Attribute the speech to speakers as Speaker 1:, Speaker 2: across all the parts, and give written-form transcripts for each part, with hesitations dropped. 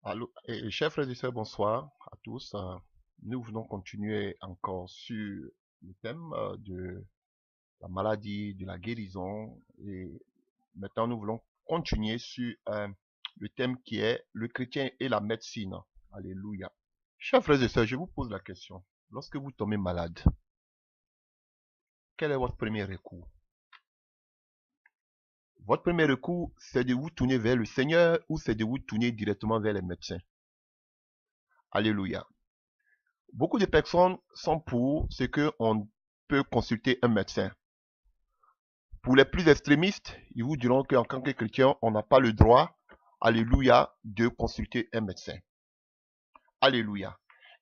Speaker 1: Allô, chers frères et sœurs, bonsoir à tous. Nous venons continuer encore sur le thème de la maladie, de la guérison. Et maintenant, nous voulons continuer sur le thème qui est le chrétien et la médecine. Alléluia. Chers frères et sœurs, je vous pose la question. Lorsque vous tombez malade, quel est votre premier recours? Votre premier recours, c'est de vous tourner vers le Seigneur ou c'est de vous tourner directement vers les médecins? Alléluia. Beaucoup de personnes sont pour ce qu'on peut consulter un médecin. Pour les plus extrémistes, ils vous diront qu'en tant que chrétien, on n'a pas le droit, alléluia, de consulter un médecin. Alléluia.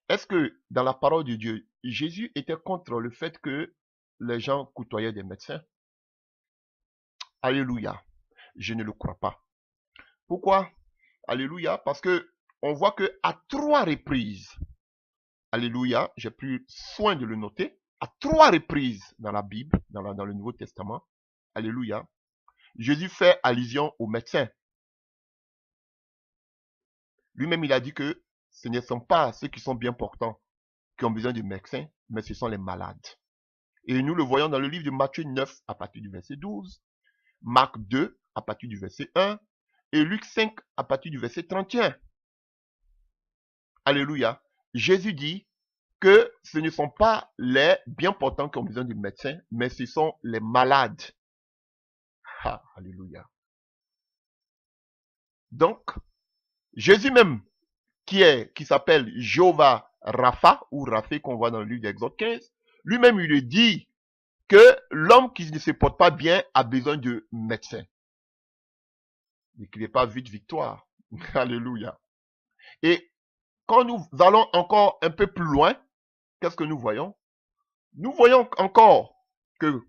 Speaker 1: Est-ce que dans la parole de Dieu, Jésus était contre le fait que les gens côtoyaient des médecins? Alléluia. Je ne le crois pas. Pourquoi? Alléluia. Parce que on voit que à 3 reprises, alléluia, j'ai pris soin de le noter, à 3 reprises dans la Bible, dans le Nouveau Testament, alléluia, Jésus fait allusion aux médecins. Lui-même, il a dit que ce ne sont pas ceux qui sont bien portants qui ont besoin de médecins, mais ce sont les malades. Et nous le voyons dans le livre de Matthieu 9 à partir du verset 12, Marc 2 à partir du verset 1 et Luc 5 à partir du verset 31. Alléluia. Jésus dit que ce ne sont pas les bien portants qui ont besoin de médecins, mais ce sont les malades. Ah, alléluia. Donc, Jésus même, qui s'appelle Jéhovah Rapha, ou Rapha qu'on voit dans le livre d'Exode 15, lui-même, il lui dit que l'homme qui ne se porte pas bien a besoin de médecin. Et qu'il n'est pas vite victoire. Alléluia. Et quand nous allons encore un peu plus loin, qu'est-ce que nous voyons? Nous voyons encore que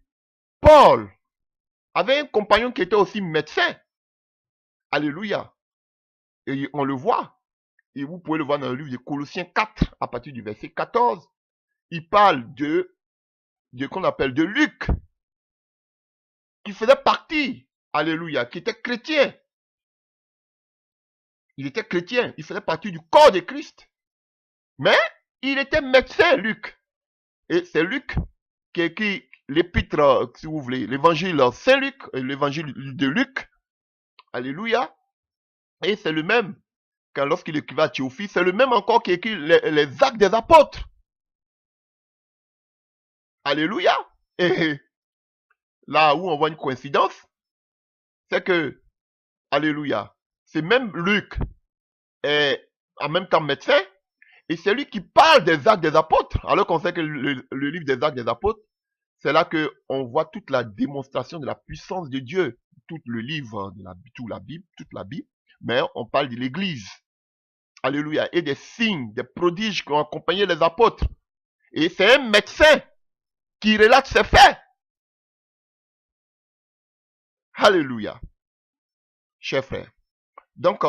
Speaker 1: Paul avait un compagnon qui était aussi médecin. Alléluia. Et on le voit. Et vous pouvez le voir dans le livre de Colossiens 4, à partir du verset 14. Il parle de qu'on appelle de Luc, qui faisait partie, alléluia, qui était chrétien. Il était chrétien, il faisait partie du corps de Christ. Mais il était médecin, Luc. Et c'est Luc qui écrit l'épître, si vous voulez, l'évangile Saint-Luc, l'évangile de Luc. Alléluia. Et c'est le même, quand lorsqu'il écrivait à Théophile, c'est le même encore qui écrit les actes des apôtres. Alléluia. Et là où on voit une coïncidence, c'est que, alléluia, c'est même Luc est en même temps médecin, et c'est lui qui parle des actes des apôtres, alors qu'on sait que le livre des actes des apôtres, c'est là qu'on voit toute la démonstration de la puissance de Dieu, tout le livre de toute la Bible, mais on parle de l'église. Alléluia. Et des signes, des prodiges qui ont accompagné les apôtres. Et c'est un médecin qui relate ses faits. Alléluia. Chers frères. Donc,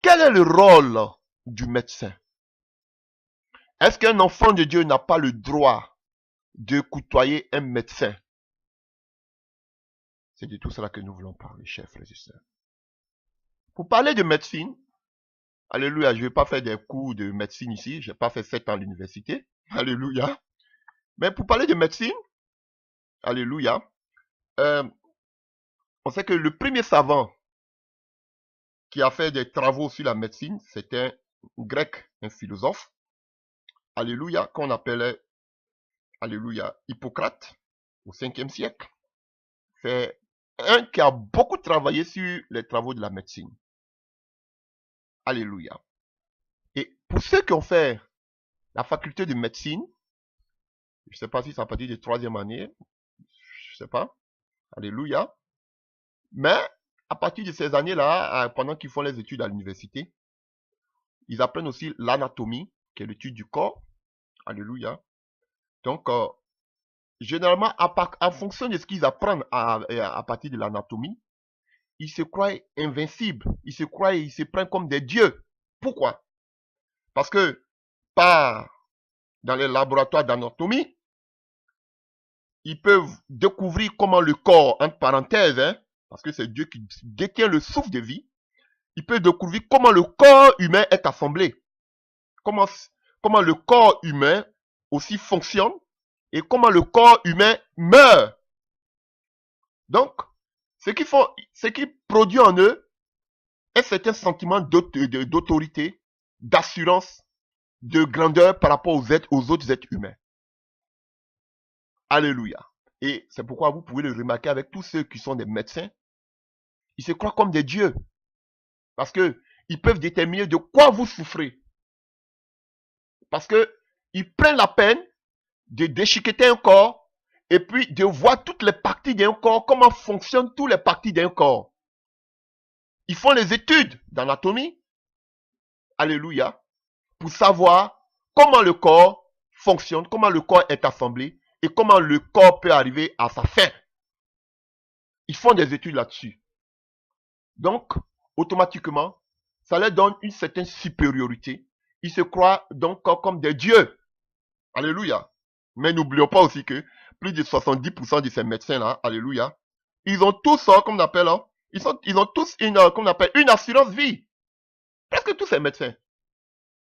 Speaker 1: quel est le rôle du médecin? Est-ce qu'un enfant de Dieu n'a pas le droit de côtoyer un médecin? C'est de tout cela que nous voulons parler, chers frères et sœurs. Pour parler de médecine, alléluia, je ne vais pas faire des cours de médecine ici, je n'ai pas fait 7 ans à l'université, alléluia. Mais pour parler de médecine, alléluia, on sait que le premier savant qui a fait des travaux sur la médecine, c'était un grec, un philosophe, alléluia, qu'on appelait, alléluia, Hippocrate, au 5e siècle. C'est un qui a beaucoup travaillé sur les travaux de la médecine. Alléluia. Et pour ceux qui ont fait la faculté de médecine, je ne sais pas si c'est à partir de 3e année, je ne sais pas, alléluia, mais à partir de ces années-là, pendant qu'ils font les études à l'université, ils apprennent aussi l'anatomie, qui est l'étude du corps, alléluia. Donc, généralement, en fonction de ce qu'ils apprennent à partir de l'anatomie, ils se croient invincibles, ils se prennent comme des dieux. Pourquoi? Parce que, dans les laboratoires d'anatomie, ils peuvent découvrir comment le corps, entre parenthèses, parce que c'est Dieu qui détient le souffle de vie, il peut découvrir comment le corps humain est assemblé, comment, comment le corps humain aussi fonctionne et comment le corps humain meurt. Donc, ce qui produit en eux un certain sentiment d'autorité, d'assurance, de grandeur par rapport aux autres êtres humains. Alléluia. Et c'est pourquoi vous pouvez le remarquer avec tous ceux qui sont des médecins. Ils se croient comme des dieux. Parce que ils peuvent déterminer de quoi vous souffrez. Parce que ils prennent la peine de déchiqueter un corps et puis de voir toutes les parties d'un corps, comment fonctionnent toutes les parties d'un corps. Ils font les études d'anatomie. Alléluia. Pour savoir comment le corps fonctionne, comment le corps est assemblé et comment le corps peut arriver à sa fin. Ils font des études là-dessus. Donc, automatiquement, ça leur donne une certaine supériorité. Ils se croient donc comme des dieux. Alléluia. Mais n'oublions pas aussi que plus de 70% de ces médecins-là, alléluia, ils ont tous, comme on appelle, ils ont tous comme on appelle, une assurance vie. Presque tous ces médecins.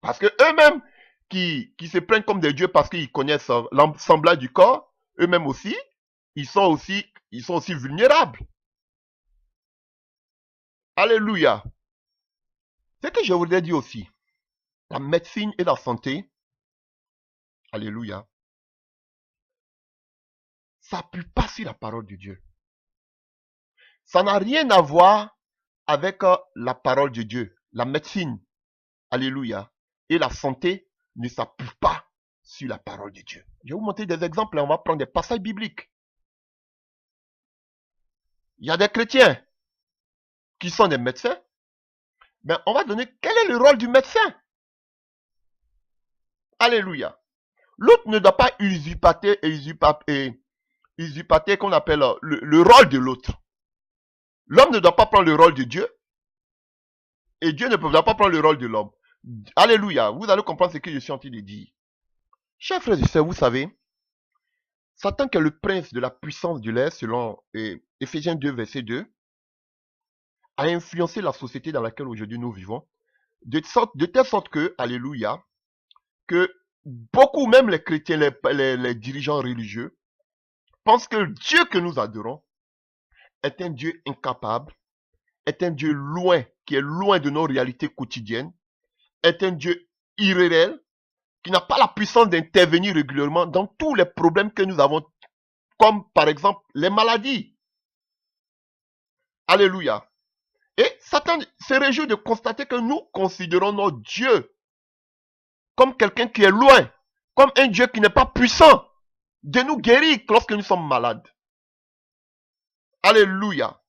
Speaker 1: Parce que eux-mêmes, qui se prennent comme des dieux parce qu'ils connaissent l'assemblage du corps, eux-mêmes aussi, ils sont aussi vulnérables. Alléluia. Ce que je voudrais dire aussi, la médecine et la santé, alléluia, ça n'appuie pas sur la parole de Dieu. Ça n'a rien à voir avec la parole de Dieu. La médecine, alléluia, et la santé ne s'appuient pas sur la parole de Dieu. Je vais vous montrer des exemples, on va prendre des passages bibliques. Il y a des chrétiens qui sont des médecins, mais on va donner quel est le rôle du médecin. Alléluia. L'autre ne doit pas usurpater qu'on appelle le rôle de l'autre. L'homme ne doit pas prendre le rôle de Dieu et Dieu ne doit pas prendre le rôle de l'homme. Alléluia. Vous allez comprendre ce que je suis en train de dire. Chers frères et sœurs, vous savez, Satan qui est le prince de la puissance de l'air, selon Éphésiens 2, verset 2, a influencé la société dans laquelle aujourd'hui nous vivons, de telle sorte que, alléluia, que beaucoup, même les chrétiens, les dirigeants religieux, pensent que Dieu que nous adorons est un Dieu incapable, est un Dieu loin, qui est loin de nos réalités quotidiennes, est un Dieu irréel, qui n'a pas la puissance d'intervenir régulièrement dans tous les problèmes que nous avons, comme par exemple les maladies. Alléluia. Et Satan se réjouit de constater que nous considérons notre Dieu comme quelqu'un qui est loin, comme un Dieu qui n'est pas puissant de nous guérir lorsque nous sommes malades. Alléluia.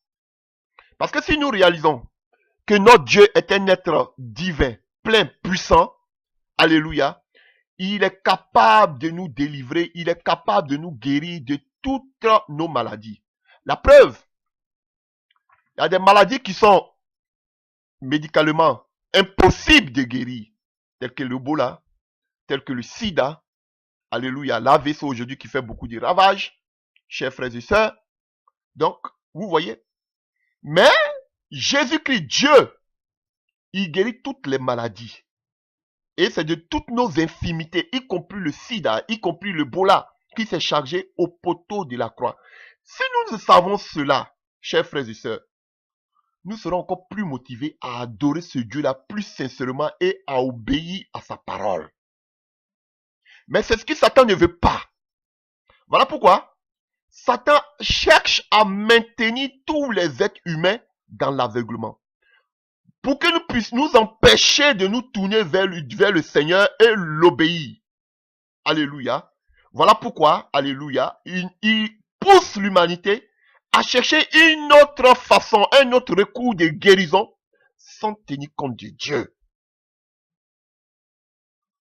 Speaker 1: Parce que si nous réalisons que notre Dieu est un être divin, plein, puissant, alléluia, il est capable de nous délivrer, il est capable de nous guérir de toutes nos maladies. La preuve, il y a des maladies qui sont médicalement impossibles de guérir, telles que l'Ebola, telles que le sida, alléluia, l'AVC aujourd'hui qui fait beaucoup de ravages, chers frères et sœurs. Donc, vous voyez, mais Jésus-Christ, Dieu, il guérit toutes les maladies. Et c'est de toutes nos infimités, y compris le sida, y compris le l'Ebola, qui s'est chargé au poteau de la croix. Si nous savons cela, chers frères et sœurs, nous serons encore plus motivés à adorer ce Dieu-là plus sincèrement et à obéir à sa parole. Mais c'est ce que Satan ne veut pas. Voilà pourquoi Satan cherche à maintenir tous les êtres humains dans l'aveuglement. Pour que nous puissions nous empêcher de nous tourner vers le Seigneur et l'obéir. Alléluia. Voilà pourquoi, alléluia, il pousse l'humanité à chercher une autre façon, un autre recours de guérison sans tenir compte de Dieu.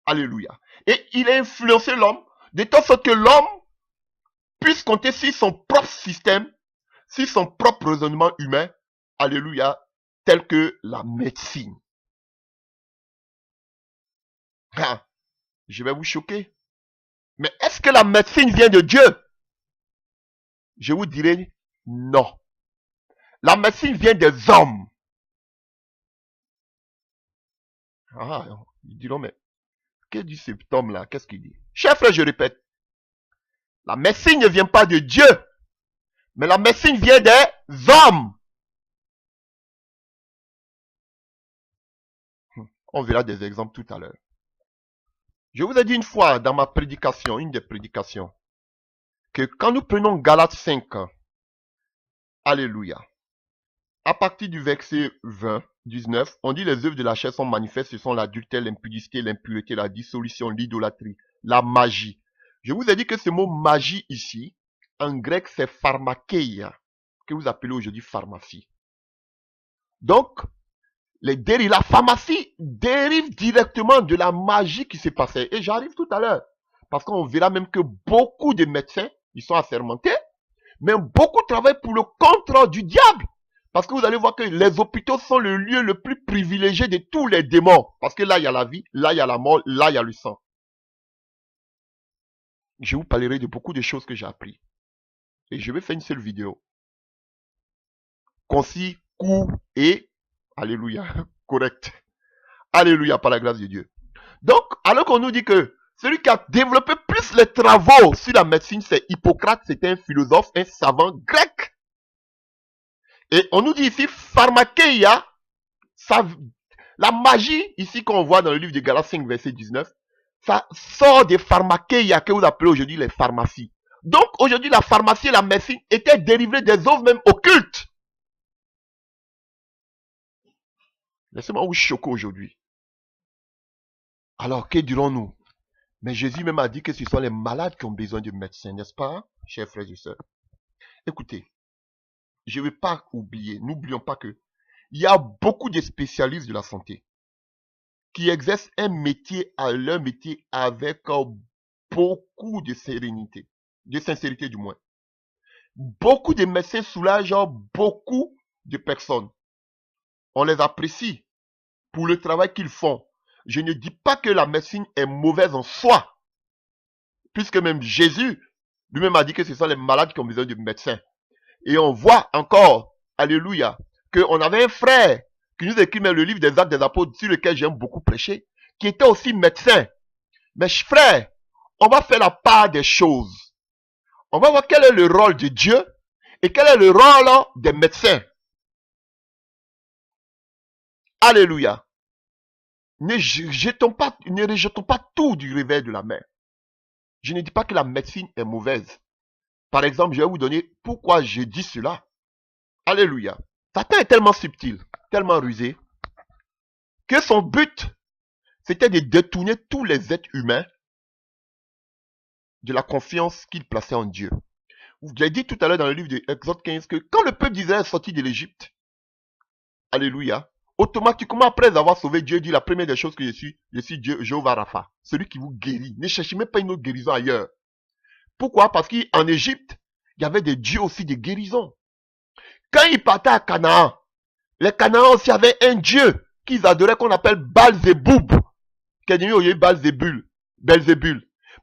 Speaker 1: Alléluia. Et il a influencé l'homme de telle sorte que l'homme puisse compter sur son propre système, sur son propre raisonnement humain. Alléluia. Tel que la médecine. Ah, je vais vous choquer. Mais est-ce que la médecine vient de Dieu? Je vous dirai non. La médecine vient des hommes. Ah, ils diront, mais que dit cet homme-là? Qu'est-ce qu'il dit? Chers frères, je répète, la médecine ne vient pas de Dieu, mais la médecine vient des hommes. On verra des exemples tout à l'heure. Je vous ai dit une fois dans ma prédication, une des prédications, que quand nous prenons Galates 5, alléluia, à partir du verset 20, 19, on dit les œuvres de la chair sont manifestes, ce sont l'adultère, l'impudicité, l'impureté, la dissolution, l'idolâtrie, la magie. Je vous ai dit que ce mot magie ici, en grec c'est pharmakeia, que vous appelez aujourd'hui pharmacie. Donc, la pharmacie dérive directement de la magie qui s'est passée. Et j'arrive tout à l'heure. Parce qu'on verra même que beaucoup de médecins, ils sont assermentés, mais beaucoup travaillent pour le compte du diable. Parce que vous allez voir que les hôpitaux sont le lieu le plus privilégié de tous les démons. Parce que là, il y a la vie, là, il y a la mort, là, il y a le sang. Je vous parlerai de beaucoup de choses que j'ai appris. Et je vais faire une seule vidéo. Concis, court et, alléluia, correct. Alléluia, par la grâce de Dieu. Donc, alors qu'on nous dit que celui qui a développé plus les travaux sur la médecine, c'est Hippocrate, c'était un philosophe, un savant grec. Et on nous dit ici, pharmakeia, la magie ici qu'on voit dans le livre de Galates 5, verset 19, ça sort des pharmakeia que vous appelez aujourd'hui les pharmacies. Donc aujourd'hui, la pharmacie et la médecine étaient dérivées des œuvres même occultes. Laissez-moi vous choquer aujourd'hui. Alors, que dirons-nous? Mais Jésus même a dit que ce sont les malades qui ont besoin de médecins, n'est-ce pas, chers frères et sœurs? Écoutez, je ne vais pas oublier, n'oublions pas que il y a beaucoup de spécialistes de la santé qui exercent un métier à leur métier avec beaucoup de sérénité, de sincérité du moins. Beaucoup de médecins soulagent beaucoup de personnes. On les apprécie pour le travail qu'ils font. Je ne dis pas que la médecine est mauvaise en soi, puisque même Jésus lui-même a dit que ce sont les malades qui ont besoin de médecins. Et on voit encore, alléluia, qu'on avait un frère qui nous écrit le livre des Actes des Apôtres, sur lequel j'aime beaucoup prêcher, qui était aussi médecin. Mais frère, on va faire la part des choses. On va voir quel est le rôle de Dieu et quel est le rôle des médecins. Alléluia. Ne rejetons pas tout du réveil de la mer. Je ne dis pas que la médecine est mauvaise. Par exemple, je vais vous donner pourquoi je dis cela. Alléluia. Satan est tellement subtil, tellement rusé, que son but, c'était de détourner tous les êtres humains de la confiance qu'ils plaçaient en Dieu. J'ai dit tout à l'heure dans le livre de Exode 15 que quand le peuple d'Israël est sorti de l'Égypte, alléluia, automatiquement après avoir sauvé Dieu, dit la première des choses que je suis Dieu, Jéhovah Rapha, celui qui vous guérit. Ne cherchez même pas une autre guérison ailleurs. Pourquoi? Parce qu'en Égypte, il y avait des dieux aussi de guérison. Quand ils partaient à Canaan, les Canaans aussi avaient un dieu qu'ils adoraient qu'on appelle Baal-Zéboub. Belzébul.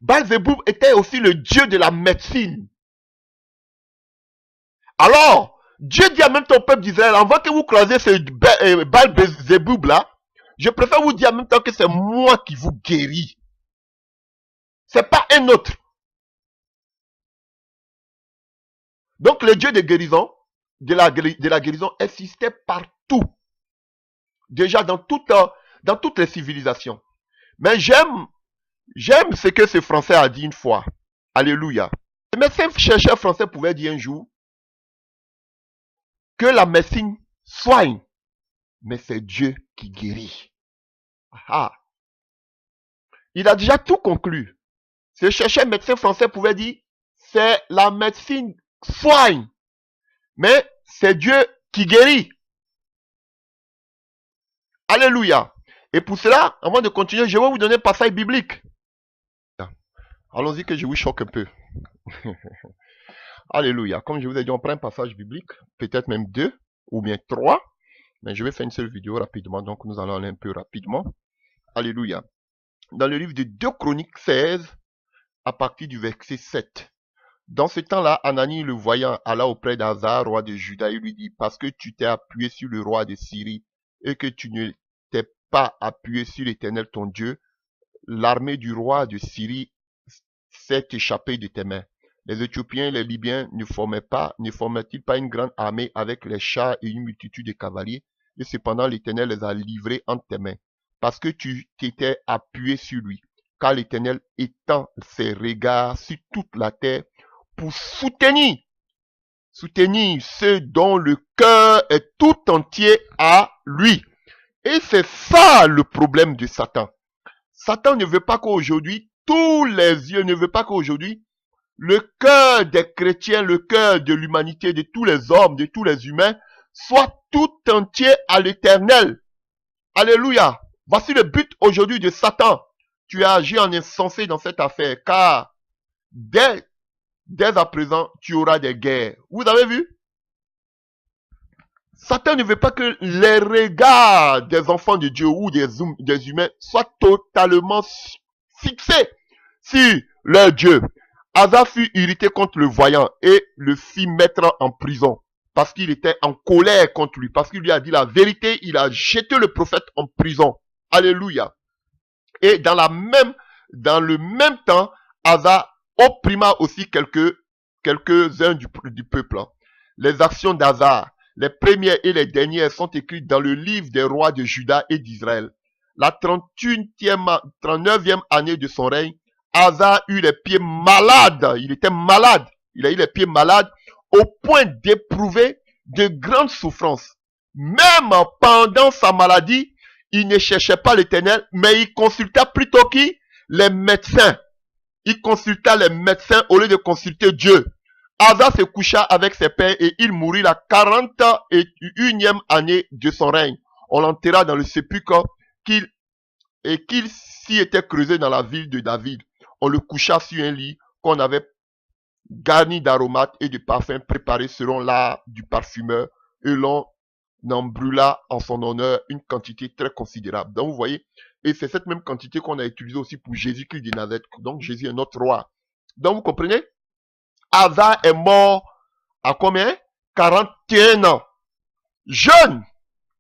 Speaker 1: Baal-Zéboub était aussi le dieu de la médecine. Alors, Dieu dit à même ton peuple d'Israël, avant que vous croisez ce Baal-Zéboub là, je préfère vous dire en même temps que c'est moi qui vous guéris. C'est pas un autre. Donc le Dieu de guérison, de la guérison existait partout. Déjà dans toutes les civilisations. Mais j'aime ce que ce Français a dit une fois. Alléluia. Le médecin chercheur français pouvait dire un jour que la médecine soigne, mais c'est Dieu qui guérit. Ah. Il a déjà tout conclu. Ce chercheur médecin français pouvait dire, c'est la médecine soigne, mais c'est Dieu qui guérit. Alléluia. Et pour cela, avant de continuer, je vais vous donner un passage biblique. Allons-y que je vous choque un peu. Alléluia. Comme je vous ai dit, on prend un passage biblique, peut-être même 2 ou bien 3. Mais je vais faire une seule vidéo rapidement, donc nous allons aller un peu rapidement. Alléluia. Dans le livre de 2 Chroniques 16, à partir du verset 7. Dans ce temps-là, Anani, le voyant, alla auprès d'Hazar, roi de Juda, et lui dit, parce que tu t'es appuyé sur le roi de Syrie, et que tu ne t'es pas appuyé sur l'Éternel ton Dieu, l'armée du roi de Syrie s'est échappée de tes mains. Les Éthiopiens et les Libyens ne formaient-ils pas une grande armée avec les chars et une multitude de cavaliers? Et cependant l'Éternel les a livrés entre tes mains, parce que tu t'étais appuyé sur lui. Car l'Éternel étend ses regards sur toute la terre pour soutenir ceux dont le cœur est tout entier à lui. Et c'est ça le problème de Satan. Satan ne veut pas qu'aujourd'hui, ne veut pas qu'aujourd'hui, le cœur des chrétiens, le cœur de l'humanité, de tous les hommes, de tous les humains, soit tout entier à l'Éternel. Alléluia. Voici le but aujourd'hui de Satan. Tu as agi en insensé dans cette affaire, car dès à présent, tu auras des guerres. Vous avez vu? Satan ne veut pas que les regards des enfants de Dieu ou des humains soient totalement fixés sur leur Dieu. Asa fut irrité contre le voyant et le fit mettre en prison parce qu'il était en colère contre lui, parce qu'il lui a dit la vérité, il a jeté le prophète en prison. Alléluia. Et dans le même temps, Asa opprima aussi quelques-uns du peuple. Les actions d'Asa, les premières et les dernières, sont écrites dans le livre des rois de Juda et d'Israël. La 39e année de son règne, Asa eut les pieds malades. Il était malade. Il a eu les pieds malades au point d'éprouver de grandes souffrances. Même pendant sa maladie, il ne cherchait pas l'Éternel, mais il consulta plutôt qui? Les médecins. Il consulta les médecins au lieu de consulter Dieu. Asa se coucha avec ses pères et il mourut la 41e année de son règne. On l'enterra dans le sépulcre qu'il s'y était creusé dans la ville de David. On le coucha sur un lit qu'on avait garni d'aromates et de parfums préparés selon l'art du parfumeur, et l'on en brûla en son honneur une quantité très considérable. Donc vous voyez, et c'est cette même quantité qu'on a utilisée aussi pour Jésus-Christ de Nazareth. Donc Jésus est notre roi. Donc vous comprenez? Asa est mort à combien? 41 ans. Jeune.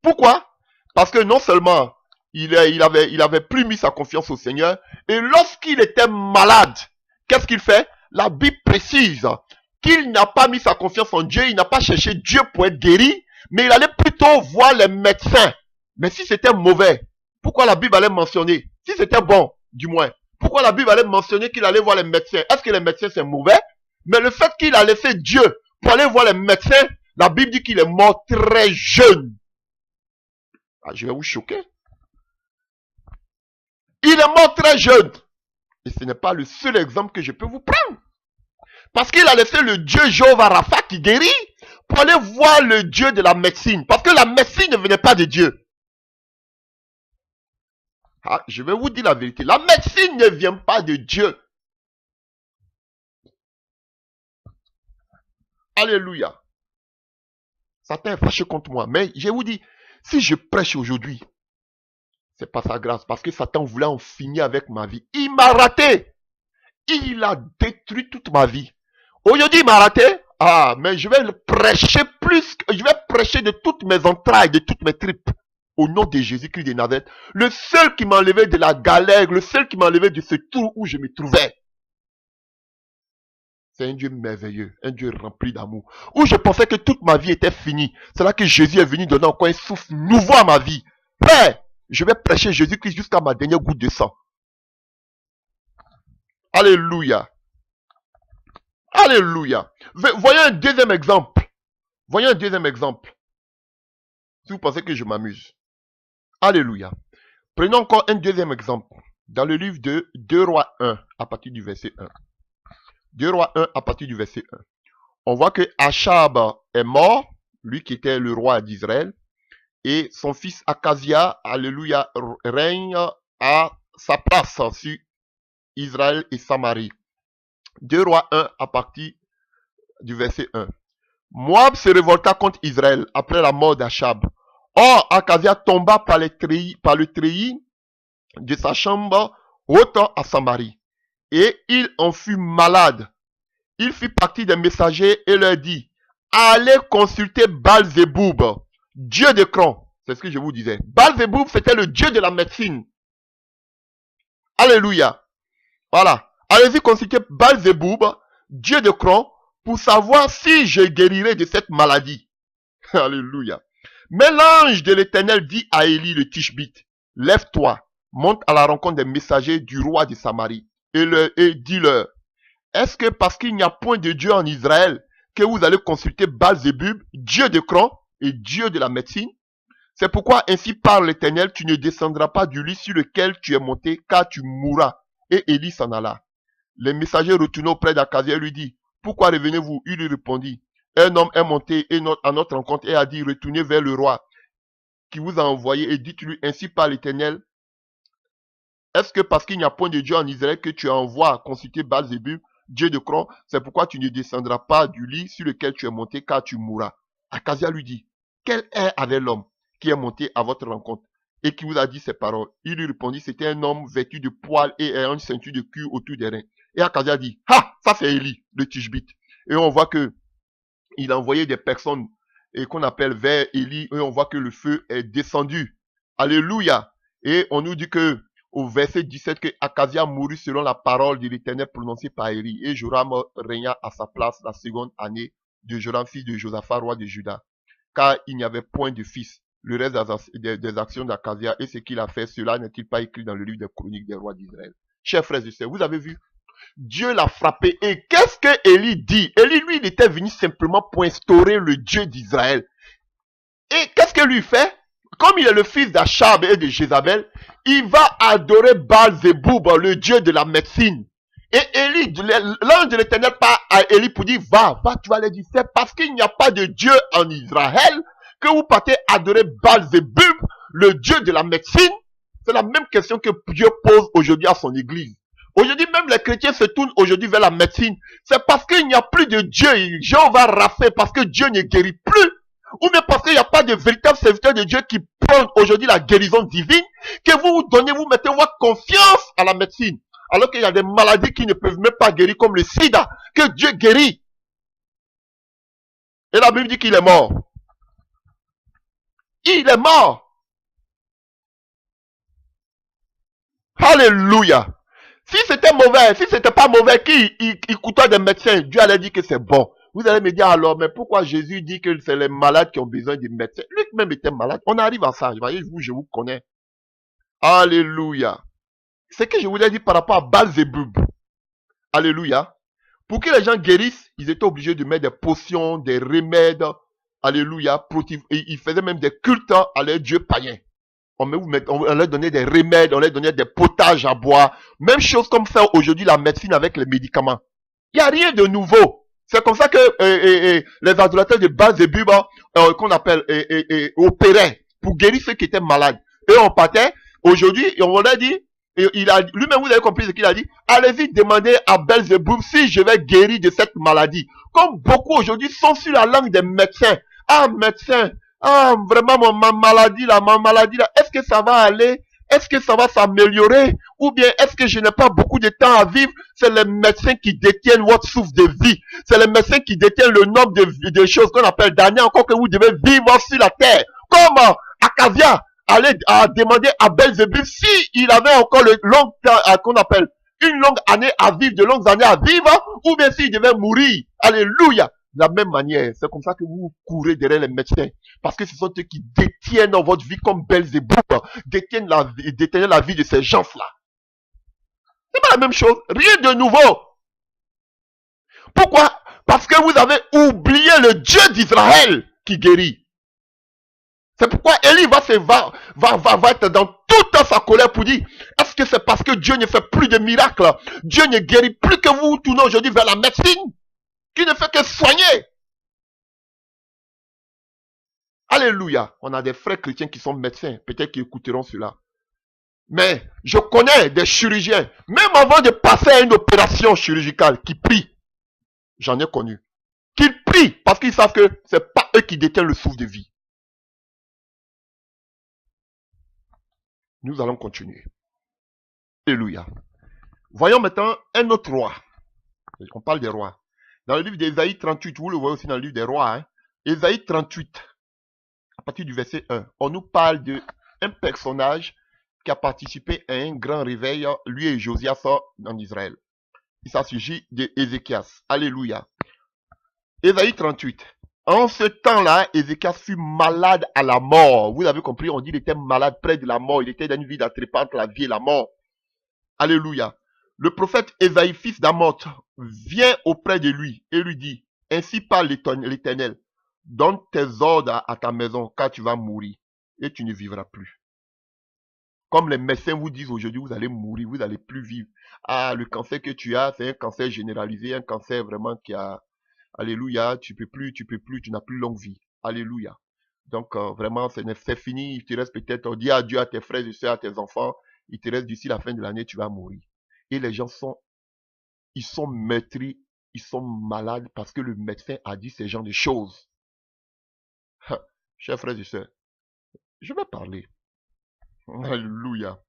Speaker 1: Pourquoi? Parce que non seulement il avait plus mis sa confiance au Seigneur, et lorsqu'il était malade, qu'est-ce qu'il fait? La Bible précise qu'il n'a pas mis sa confiance en Dieu, il n'a pas cherché Dieu pour être guéri, mais il allait plutôt voir les médecins. Mais si c'était mauvais, pourquoi la Bible allait mentionner? Si c'était bon, du moins, pourquoi la Bible allait mentionner qu'il allait voir les médecins? Est-ce que les médecins c'est mauvais? Mais le fait qu'il a laissé Dieu pour aller voir les médecins, la Bible dit qu'il est mort très jeune. Ah, je vais vous choquer. Il est mort très jeune. Et ce n'est pas le seul exemple que je peux vous prendre. Parce qu'il a laissé le Dieu Jéhovah Rapha qui guérit pour aller voir le Dieu de la médecine. Parce que la médecine ne venait pas de Dieu. Ah, je vais vous dire la vérité. La médecine ne vient pas de Dieu. Alléluia. Satan est fâché contre moi. Mais je vous dis, si je prêche aujourd'hui, c'est pas sa grâce. Parce que Satan voulait en finir avec ma vie. Il m'a raté. Il a détruit toute ma vie. Aujourd'hui, il m'a raté. Ah, mais je vais prêcher je vais prêcher de toutes mes entrailles, de toutes mes tripes. Au nom de Jésus-Christ de Nazareth. Le seul qui m'a enlevé de la galère, le seul qui m'a enlevé de ce trou où je me trouvais. C'est un Dieu merveilleux, un Dieu rempli d'amour. Où je pensais que toute ma vie était finie. C'est là que Jésus est venu donner encore un souffle nouveau à ma vie. Père, je vais prêcher Jésus-Christ jusqu'à ma dernière goutte de sang. Alléluia. Alléluia. Voyons un deuxième exemple. Voyons un deuxième exemple. Si vous pensez que je m'amuse. Alléluia. Prenons encore un deuxième exemple. Dans le livre de 2 Rois 1, à partir du verset 1. 2 Rois 1, à partir du verset 1. On voit que Achab est mort, lui qui était le roi d'Israël, et son fils Akazia, alléluia, règne à sa place sur Israël et Samarie. 2 Rois 1, à partir du verset 1. Moab se révolta contre Israël après la mort d'Achab. Or, Akazia tomba par le treillis de sa chambre haute à Samarie. Et il en fut malade. Il fit partie des messagers et leur dit, allez consulter Baal-Zéboub, Dieu d'Écran. C'est ce que je vous disais. Baal-Zéboub, c'était le dieu de la médecine. Alléluia. Voilà. Allez-y consulter Baal-Zéboub, dieu de Cron, pour savoir si je guérirai de cette maladie. Alléluia. Mais l'ange de l'Éternel dit à Élie le Tishbite, lève-toi, monte à la rencontre des messagers du roi de Samarie et dis-leur, est-ce que parce qu'il n'y a point de Dieu en Israël que vous allez consulter Baal-Zéboub, dieu de Cron et dieu de la médecine? C'est pourquoi ainsi parle l'Éternel, tu ne descendras pas du lit sur lequel tu es monté, car tu mourras. Et Élie s'en alla. Les messagers retournèrent auprès d'Akazia et lui dit, pourquoi revenez-vous? Il lui répondit, un homme est monté à notre rencontre et a dit, retournez vers le roi qui vous a envoyé et dites-lui, ainsi parle l'Éternel, est-ce que parce qu'il n'y a point de Dieu en Israël que tu envoies consulter Baal-Zéboub, Dieu de Cron, c'est pourquoi tu ne descendras pas du lit sur lequel tu es monté, car tu mourras. Akazia lui dit, quel air avait l'homme qui est monté à votre rencontre et qui vous a dit ces paroles? Il lui répondit, c'était un homme vêtu de poils et ayant une ceinture de cuir autour des reins. Et Akazia dit, ah, ça c'est Élie, le Tishbite. Et on voit que il a envoyé des personnes et qu'on appelle vers Élie et on voit que le feu est descendu. Alléluia. Et on nous dit que au verset 17 que Akazia mourut selon la parole de l'Éternel prononcée par Élie et Joram régna à sa place la seconde année de Joram, fils de Josaphat, roi de Juda, car il n'y avait point de fils. Le reste des actions d'Akazia et ce qu'il a fait, cela n'est-il pas écrit dans le livre des chroniques des rois d'Israël? Chers frères et sœurs, vous avez vu, Dieu l'a frappé. Et qu'est-ce que Élie dit? Élie, lui, il était venu simplement pour instaurer le Dieu d'Israël. Et qu'est-ce que lui fait? Comme il est le fils d'Achab et de Jézabel, il va adorer Baal-Zéboub, le Dieu de la médecine. Et Élie, l'ange de l'Éternel parle à Élie pour dire, va, tu vas aller dire, c'est parce qu'il n'y a pas de Dieu en Israël que vous partez adorer Baal-Zéboub, le Dieu de la médecine. C'est la même question que Dieu pose aujourd'hui à son église. Aujourd'hui, même les chrétiens se tournent aujourd'hui vers la médecine. C'est parce qu'il n'y a plus de Dieu. Jéhovah Rapha, parce que Dieu ne guérit plus. Ou bien parce qu'il n'y a pas de véritable serviteur de Dieu qui prend aujourd'hui la guérison divine, que vous donnez, vous mettez votre confiance à la médecine. Alors qu'il y a des maladies qui ne peuvent même pas guérir, comme le sida, que Dieu guérit. Et la Bible dit qu'il est mort. Il est mort. Alléluia. Si c'était mauvais, si c'était pas mauvais, qui écoutait des médecins, Dieu allait dire que c'est bon. Vous allez me dire alors, mais pourquoi Jésus dit que c'est les malades qui ont besoin de médecins? Lui-même était malade. On arrive à ça. Voyez, je vous connais. Alléluia. C'est que je voulais dire par rapport à Baal-Zéboub. Alléluia. Pour que les gens guérissent, ils étaient obligés de mettre des potions, des remèdes. Alléluia. Et ils faisaient même des cultes à leurs dieux païens. On leur donnait des remèdes, on leur donnait des potages à boire. Même chose comme ça aujourd'hui la médecine avec les médicaments. Il n'y a rien de nouveau. C'est comme ça que les adorateurs de Baal-Zéboub, qu'on appelle, opéraient pour guérir ceux qui étaient malades. Et on partait, aujourd'hui, on leur dit, lui-même vous avez compris ce qu'il a dit, allez-y demander à Baal-Zéboub si je vais guérir de cette maladie. Comme beaucoup aujourd'hui sont sur la langue des médecins. Ah, médecin, ah, vraiment, ma maladie là, est-ce que ça va aller? Est-ce que ça va s'améliorer? Ou bien est-ce que je n'ai pas beaucoup de temps à vivre? C'est les médecins qui détiennent votre souffle de vie. C'est les médecins qui détiennent le nombre de choses qu'on appelle d'années encore que vous devez vivre sur la terre. Comme Akazia allait à demander à Baal-Zéboub si il avait encore le long temps qu'on appelle une longue année à vivre, de longues années à vivre, ou bien s'il devait mourir. Alléluia. De la même manière, c'est comme ça que vous courez derrière les médecins. Parce que ce sont eux qui détiennent votre vie comme Baal-Zéboub, détiennent la vie de ces gens-là. C'est pas la même chose. Rien de nouveau. Pourquoi? Parce que vous avez oublié le Dieu d'Israël qui guérit. C'est pourquoi Élie va être dans toute sa colère pour dire, est-ce que c'est parce que Dieu ne fait plus de miracles? Dieu ne guérit plus que vous tournez aujourd'hui vers la médecine? Qui ne fait que soigner. Alléluia. On a des frères chrétiens qui sont médecins. Peut-être qu'ils écouteront cela. Mais je connais des chirurgiens, même avant de passer à une opération chirurgicale, qui prient. J'en ai connu. Qui prient parce qu'ils savent que ce n'est pas eux qui détiennent le souffle de vie. Nous allons continuer. Alléluia. Voyons maintenant un autre roi. On parle des rois. Dans le livre d'Ésaïe 38, vous le voyez aussi dans le livre des rois. Ésaïe 38. à partir du verset 1, on nous parle d'un personnage qui a participé à un grand réveil, lui et Josias en Israël. Il s'agit d'Ézéchias. Alléluia. Ésaïe 38. En ce temps-là, Ézéchias fut malade à la mort. Vous avez compris, on dit qu'il était malade près de la mort. Il était dans une vie d'attrépante entre la vie et la mort. Alléluia. Le prophète Ésaïe, fils d'Amoth, vient auprès de lui et lui dit, ainsi parle l'Éternel, donne tes ordres à ta maison, car tu vas mourir et tu ne vivras plus. Comme les médecins vous disent aujourd'hui, vous allez mourir, vous n'allez plus vivre. Ah, le cancer que tu as, c'est un cancer généralisé, un cancer vraiment qui a... Alléluia, tu n'as plus longue vie. Alléluia. Donc, vraiment, c'est fini. Il te reste peut-être, dis adieu à tes frères et soeurs, à tes enfants. Il te reste d'ici la fin de l'année, tu vas mourir. Et les gens ils sont meurtris, ils sont malades parce que le médecin a dit ces genres de choses. Chers frères et sœurs, je vais parler. Alléluia.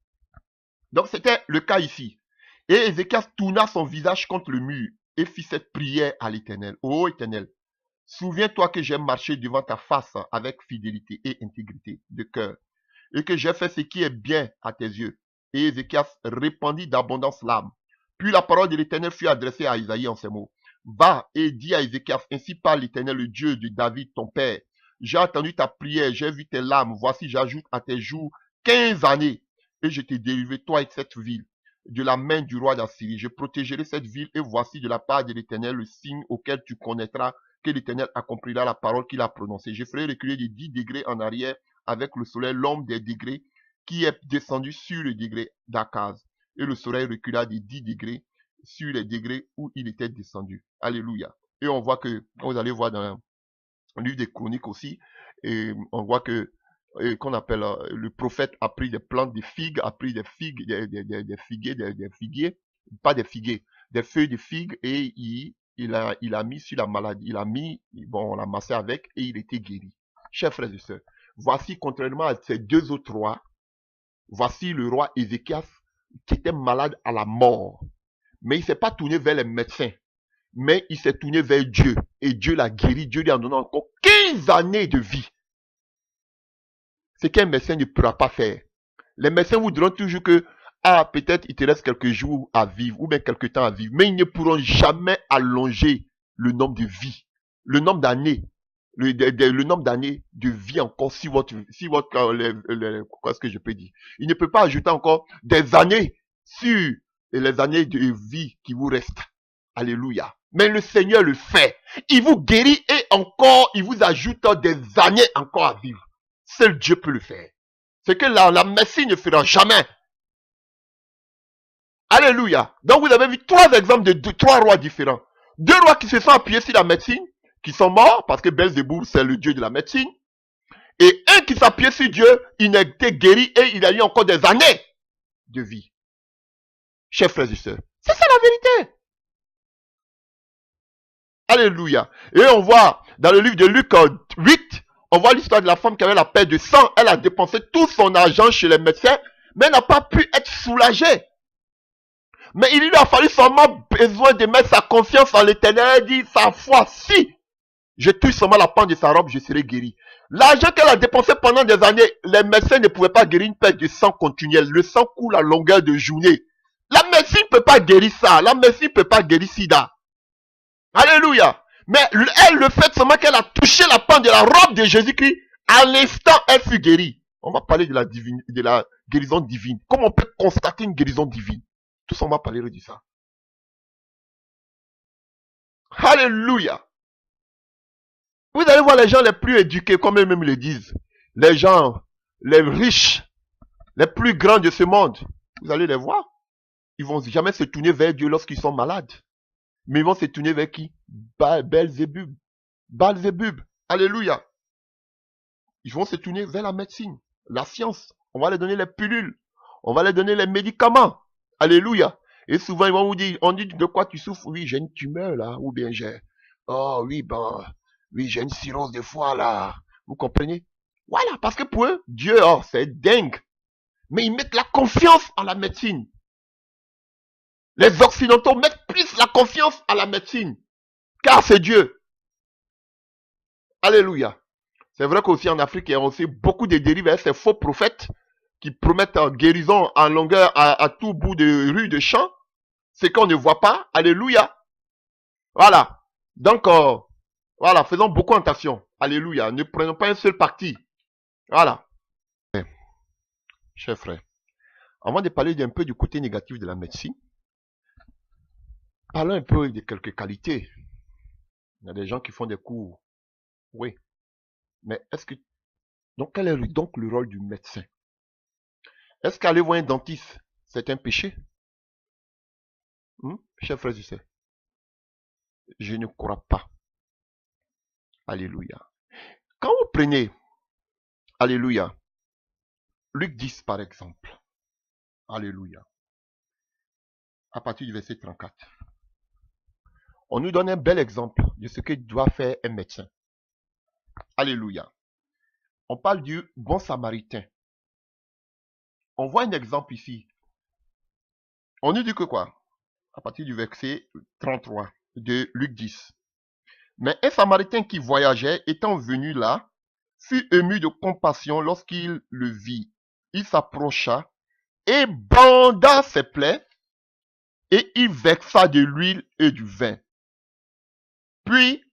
Speaker 1: Donc, c'était le cas ici. Et Ézéchias tourna son visage contre le mur et fit cette prière à l'Éternel. Ô Éternel, souviens-toi que j'ai marché devant ta face avec fidélité et intégrité de cœur, et que j'ai fait ce qui est bien à tes yeux. Et Ézéchias répandit d'abondance l'âme. Puis la parole de l'Éternel fut adressée à Isaïe en ces mots. Va et dis à Ézéchias, ainsi parle l'Éternel, le Dieu de David, ton père. J'ai entendu ta prière, j'ai vu tes larmes. Voici, j'ajoute à tes jours 15 années, et je t'ai délivré, toi et cette ville, de la main du roi d'Assyrie. Je protégerai cette ville, et voici de la part de l'Éternel le signe auquel tu connaîtras que l'Éternel accomplira la parole qu'il a prononcée. Je ferai reculer de 10 degrés en arrière avec le soleil l'ombre des degrés qui est descendu sur le degré d'Akaz. Et le soleil recula de 10 degrés sur les degrés où il était descendu. Alléluia. Et on voit que, vous allez voir dans le livre des Chroniques aussi, et on voit que qu'on appelle le prophète a pris des plantes de figues, a pris des figues, des figuiers, pas des figuiers, des feuilles de figues, et il a mis sur la maladie, il a mis, bon, on l'a massé avec, et il était guéri. Chers frères et sœurs, voici, contrairement à ces deux autres rois, voici le roi Ézéchias qui était malade à la mort. Mais il ne s'est pas tourné vers les médecins, mais il s'est tourné vers Dieu, et Dieu l'a guéri, Dieu lui a donné encore 15 années de vie. Ce qu'un médecin ne pourra pas faire. Les médecins vous diront toujours que, ah, peut-être il te reste quelques jours à vivre, ou bien quelques temps à vivre, mais ils ne pourront jamais allonger le nombre de vies, le nombre d'années, le nombre d'années de vie encore si votre, quoi est-ce que je peux dire? Il ne peut pas ajouter encore des années sur les années de vie qui vous restent. Alléluia. Mais le Seigneur le fait. Il vous guérit et encore, il vous ajoute des années encore à vivre. Seul Dieu peut le faire. C'est que la médecine ne fera jamais. Alléluia. Donc vous avez vu trois exemples de trois rois différents. Deux rois qui se sont appuyés sur la médecine, qui sont morts, parce que Belzéboul, c'est le dieu de la médecine. Et un qui s'appuyait sur Dieu, il a été guéri et il a eu encore des années de vie. Chers frères et sœurs, c'est ça la vérité. Alléluia. Et on voit dans le livre de Luc 8, on voit l'histoire de la femme qui avait la perte de sang. Elle a dépensé tout son argent chez les médecins, mais elle n'a pas pu être soulagée. Mais il lui a fallu seulement besoin de mettre sa confiance en l'Éternel. Elle dit, sa foi, si je touche seulement la pente de sa robe, je serai guéri. L'argent qu'elle a dépensé pendant des années, les médecins ne pouvaient pas guérir une perte de sang continuelle. Le sang coule à longueur de journée. La médecine ne peut pas guérir ça. La médecine ne peut pas guérir sida. Alléluia. Mais elle, le fait seulement qu'elle a touché la pente de la robe de Jésus-Christ, à l'instant, elle fut guérie. On va parler de la guérison divine. Comment on peut constater une guérison divine? Tous on va parler de ça. Alléluia. Vous allez voir les gens les plus éduqués, comme eux-mêmes le disent. Les gens, les riches, les plus grands de ce monde. Vous allez les voir. Ils vont jamais se tourner vers Dieu lorsqu'ils sont malades. Mais ils vont se tourner vers qui? Belzébub. Belzébub. Alléluia. Ils vont se tourner vers la médecine, la science. On va leur donner les pilules. On va leur donner les médicaments. Alléluia. Et souvent, ils vont vous dire, on dit de quoi tu souffres? Oui, j'ai une tumeur là. Ou bien j'ai, oh oui, ben, oui, j'ai une cirrhose de foie là. Vous comprenez? Voilà, parce que pour eux, Dieu, oh, c'est dingue. Mais ils mettent la confiance en la médecine. Les Occidentaux mettent plus la confiance à la médecine. Car c'est Dieu. Alléluia. C'est vrai qu'aussi en Afrique, il y a aussi beaucoup de dérives avec ces faux prophètes qui promettent guérison en longueur à tout bout de rue, de champ. C'est qu'on ne voit pas. Alléluia. Voilà. Donc, voilà, faisons beaucoup attention. Alléluia. Ne prenons pas un seul parti. Voilà. Chers frères, avant de parler d'un peu du côté négatif de la médecine, parlons un peu de quelques qualités. Il y a des gens qui font des cours. Oui. Mais est-ce que... Donc, quel est donc le rôle du médecin? Est-ce qu'aller voir un dentiste, c'est un péché? Chers frères et sœurs, je ne crois pas. Alléluia. Quand vous prenez, alléluia, Luc 10 par exemple, alléluia, à partir du verset 34, on nous donne un bel exemple de ce que doit faire un médecin. Alléluia. On parle du bon samaritain. On voit un exemple ici. On nous dit que quoi? À partir du verset 33 de Luc 10. Mais un samaritain qui voyageait, étant venu là, fut ému de compassion lorsqu'il le vit. Il s'approcha et banda ses plaies, et il versa de l'huile et du vin. Puis,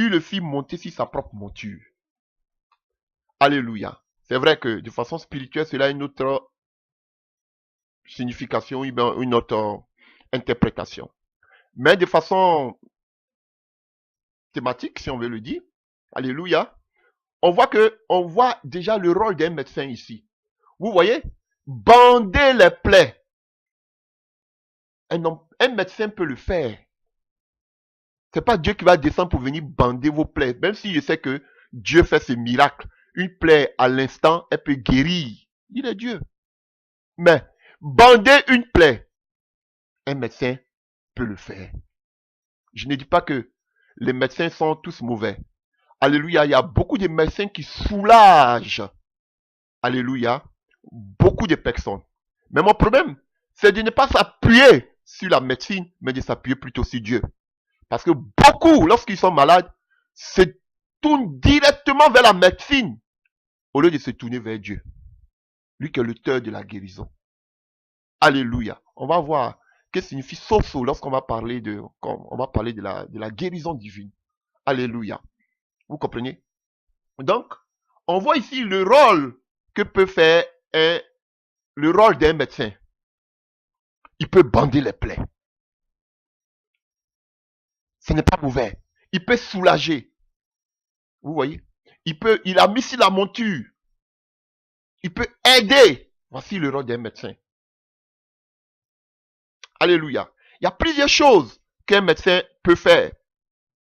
Speaker 1: il le fit monter sur sa propre monture. Alléluia. C'est vrai que de façon spirituelle, cela a une autre signification, une autre interprétation. Mais de façon thématique, si on veut le dire, alléluia, on voit déjà le rôle d'un médecin ici. Vous voyez, bander les plaies. Un médecin peut le faire. C'est pas Dieu qui va descendre pour venir bander vos plaies. Même si je sais que Dieu fait ce miracle. Une plaie à l'instant, elle peut guérir. Il est Dieu. Mais bander une plaie, un médecin peut le faire. Je ne dis pas que les médecins sont tous mauvais. Alléluia, il y a beaucoup de médecins qui soulagent. Alléluia, beaucoup de personnes. Mais mon problème, c'est de ne pas s'appuyer sur la médecine, mais de s'appuyer plutôt sur Dieu. Parce que beaucoup, lorsqu'ils sont malades, se tournent directement vers la médecine au lieu de se tourner vers Dieu. Lui qui est l'auteur de la guérison. Alléluia. On va voir ce que signifie soso lorsqu'on va parler de la guérison divine. Alléluia. Vous comprenez? Donc, on voit ici le rôle que peut faire le rôle d'un médecin. Il peut bander les plaies. Ce n'est pas mauvais. Il peut soulager. Vous voyez? Il a mis sur la monture. Il peut aider. Voici le rôle d'un médecin. Alléluia. Il y a plusieurs choses qu'un médecin peut faire.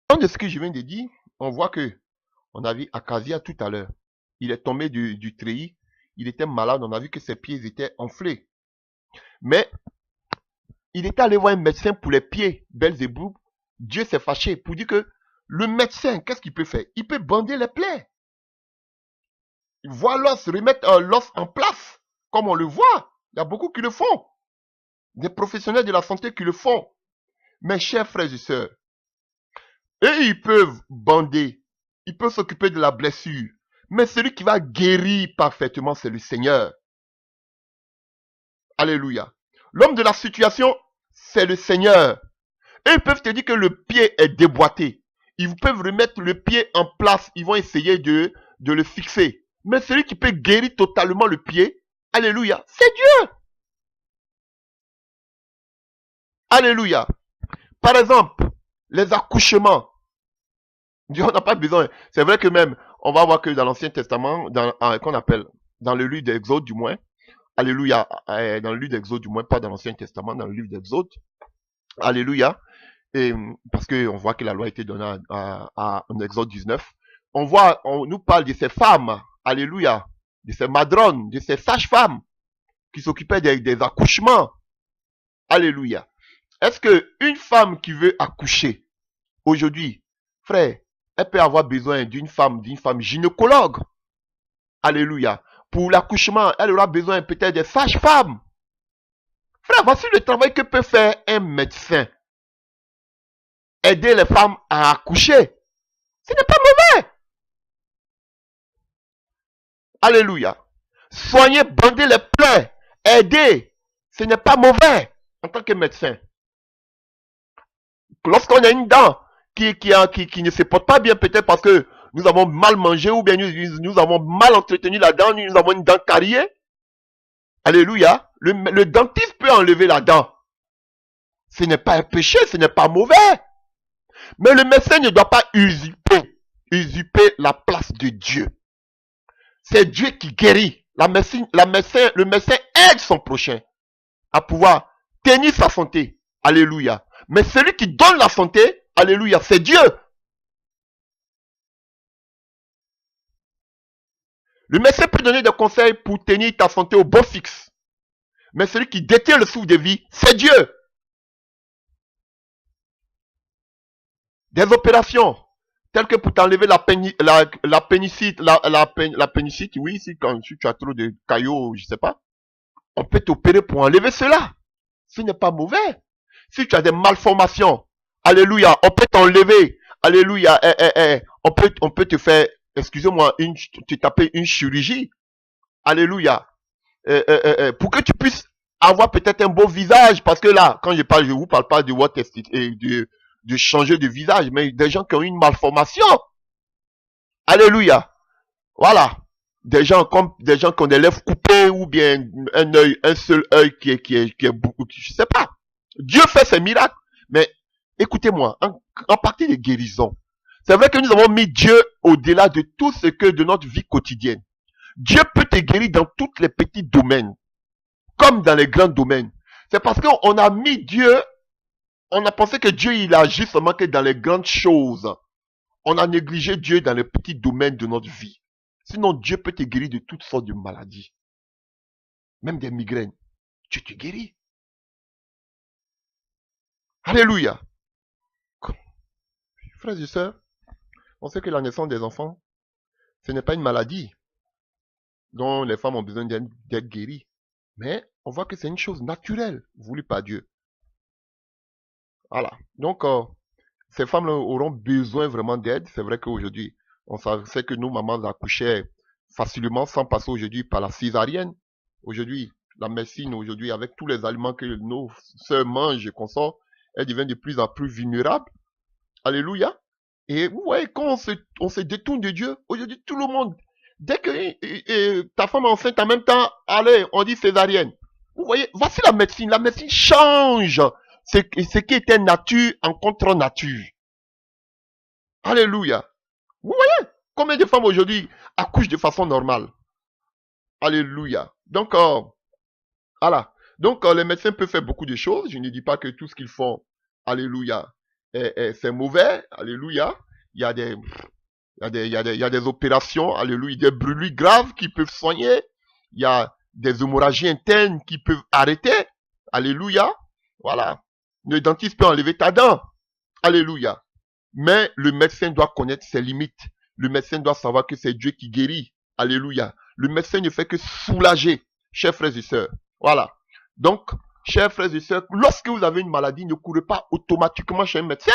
Speaker 1: Dans ce que je viens de dire, on voit que, on a vu Acasia tout à l'heure. Il est tombé du treillis. Il était malade. On a vu que ses pieds étaient enflés. Mais, il était allé voir un médecin pour les pieds. Belzéboub. Dieu s'est fâché pour dire que le médecin, qu'est-ce qu'il peut faire? Il peut bander les plaies. Il voit l'os, remettre l'os en place, comme on le voit. Il y a beaucoup qui le font. Des professionnels de la santé qui le font. Mes chers frères et sœurs, et ils peuvent bander. Ils peuvent s'occuper de la blessure. Mais celui qui va guérir parfaitement, c'est le Seigneur. Alléluia. L'homme de la situation, c'est le Seigneur. Et ils peuvent te dire que le pied est déboîté. Ils peuvent remettre le pied en place. Ils vont essayer de le fixer. Mais celui qui peut guérir totalement le pied, alléluia, c'est Dieu. Alléluia. Par exemple, les accouchements. Dieu n'a pas besoin. C'est vrai que même, on va voir que dans l'Ancien Testament, qu'on appelle, dans le livre d'Exode du moins, alléluia, dans le livre d'Exode du moins, pas dans l'Ancien Testament, dans le livre d'Exode, alléluia, et parce qu'on voit que la loi a été donnée en Exode 19, on nous parle de ces femmes, alléluia, de ces madrones, de ces sages-femmes qui s'occupaient des accouchements, alléluia. Est-ce qu'une femme qui veut accoucher aujourd'hui, frère, elle peut avoir besoin d'une femme gynécologue, alléluia. Pour l'accouchement, elle aura besoin peut-être des sages-femmes. Frère, voici le travail que peut faire un médecin. Aider les femmes à accoucher. Ce n'est pas mauvais. Alléluia. Soigner, bander les plaies, aider, ce n'est pas mauvais en tant que médecin. Lorsqu'on a une dent qui ne se porte pas bien, peut-être parce que nous avons mal mangé ou bien nous avons mal entretenu la dent, nous avons une dent carriée. Alléluia. Le dentiste peut enlever la dent. Ce n'est pas un péché, ce n'est pas mauvais. Mais le médecin ne doit pas usurper la place de Dieu. C'est Dieu qui guérit. Le médecin aide son prochain à pouvoir tenir sa santé. Alléluia. Mais celui qui donne la santé, alléluia, c'est Dieu. Le médecin peut donner des conseils pour tenir ta santé au bon fixe. Mais celui qui détient le souffle de vie, c'est Dieu. Des opérations, telles que pour t'enlever la pénicite, oui, si tu as trop de caillots, je sais pas, on peut t'opérer pour enlever cela. Ce n'est pas mauvais. Si tu as des malformations, alléluia, on peut t'enlever, alléluia, on peut te faire, excusez-moi, te taper une chirurgie, alléluia, pour que tu puisses avoir peut-être un beau visage, parce que là, quand je vous parle pas de votre de changer de visage, mais des gens qui ont une malformation, alléluia, voilà, des gens qui ont des lèvres coupées ou bien un seul œil qui est beaucoup, je sais pas. Dieu fait ses miracles, mais écoutez-moi, en partie de guérison, c'est vrai que nous avons mis Dieu au-delà de tout ce que de notre vie quotidienne. Dieu peut te guérir dans tous les petits domaines, comme dans les grands domaines. C'est parce qu'on a mis Dieu, on a pensé que Dieu il agit seulement que dans les grandes choses. On a négligé Dieu dans les petits domaines de notre vie. Sinon, Dieu peut te guérir de toutes sortes de maladies. Même des migraines. Dieu te guérit. Alléluia. Frères et sœurs, on sait que la naissance des enfants, ce n'est pas une maladie dont les femmes ont besoin d'être guéries. Mais on voit que c'est une chose naturelle, voulue par Dieu. Voilà. Donc, ces femmes auront besoin vraiment d'aide. C'est vrai qu'aujourd'hui, on sait que nos mamans accouchaient facilement sans passer aujourd'hui par la césarienne. Aujourd'hui, la médecine, aujourd'hui, avec tous les aliments que nos sœurs mangent et consomment, elles deviennent de plus en plus vulnérables. Alléluia. Et vous voyez, quand on se détourne de Dieu, aujourd'hui, tout le monde, dès que ta femme est enceinte, en même temps, allez, on dit césarienne. Vous voyez, voici la médecine. La médecine change ce qui était nature en contre-nature. Alléluia. Vous voyez, combien de femmes aujourd'hui accouchent de façon normale? Alléluia. Donc, voilà. Donc, les médecins peuvent faire beaucoup de choses. Je ne dis pas que tout ce qu'ils font, alléluia, c'est mauvais. Alléluia. Il y a des opérations, alléluia, des brûlures graves qui peuvent soigner. Il y a des hémorragies internes qui peuvent arrêter. Alléluia. Voilà. Le dentiste peut enlever ta dent. Alléluia. Mais le médecin doit connaître ses limites. Le médecin doit savoir que c'est Dieu qui guérit. Alléluia. Le médecin ne fait que soulager, chers frères et sœurs. Voilà. Donc, chers frères et sœurs, lorsque vous avez une maladie, ne courez pas automatiquement chez un médecin.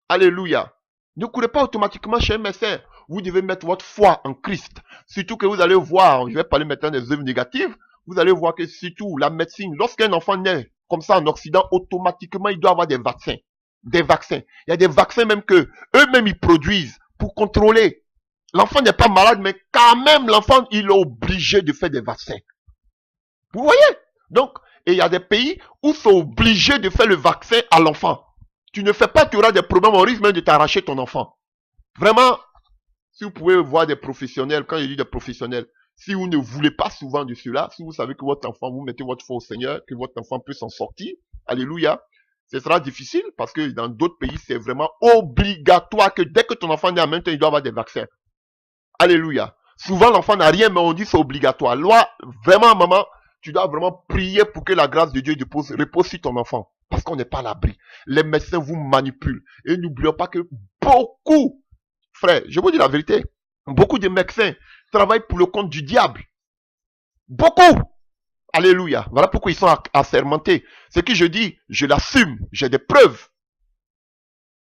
Speaker 1: Alléluia. Ne courez pas automatiquement chez un médecin. Vous devez mettre votre foi en Christ. Surtout que vous allez voir, je vais parler maintenant des œuvres négatives, vous allez voir que surtout la médecine, lorsqu'un enfant naît comme ça en Occident, automatiquement il doit avoir des vaccins. Des vaccins. Il y a des vaccins même que eux-mêmes ils produisent pour contrôler. L'enfant n'est pas malade, mais quand même l'enfant il est obligé de faire des vaccins. Vous voyez? Donc, et il y a des pays où c'est obligé de faire le vaccin à l'enfant. Tu ne fais pas, tu auras des problèmes, on risque même de t'arracher ton enfant. Vraiment, si vous pouvez voir des professionnels, quand je dis des professionnels, si vous ne voulez pas souvent de cela, si vous savez que votre enfant, vous mettez votre foi au Seigneur, que votre enfant peut s'en sortir, alléluia, ce sera difficile parce que dans d'autres pays, c'est vraiment obligatoire que dès que ton enfant naît en même temps, il doit avoir des vaccins. Alléluia. Souvent, l'enfant n'a rien, mais on dit c'est obligatoire. Loi, vraiment, maman, tu dois vraiment prier pour que la grâce de Dieu repose sur ton enfant. Parce qu'on n'est pas à l'abri. Les médecins vous manipulent. Et n'oublions pas que beaucoup, frère, je vous dis la vérité, beaucoup de médecins travaillent pour le compte du diable. Beaucoup. Alléluia. Voilà pourquoi ils sont assermentés. Ce que je dis, je l'assume. J'ai des preuves.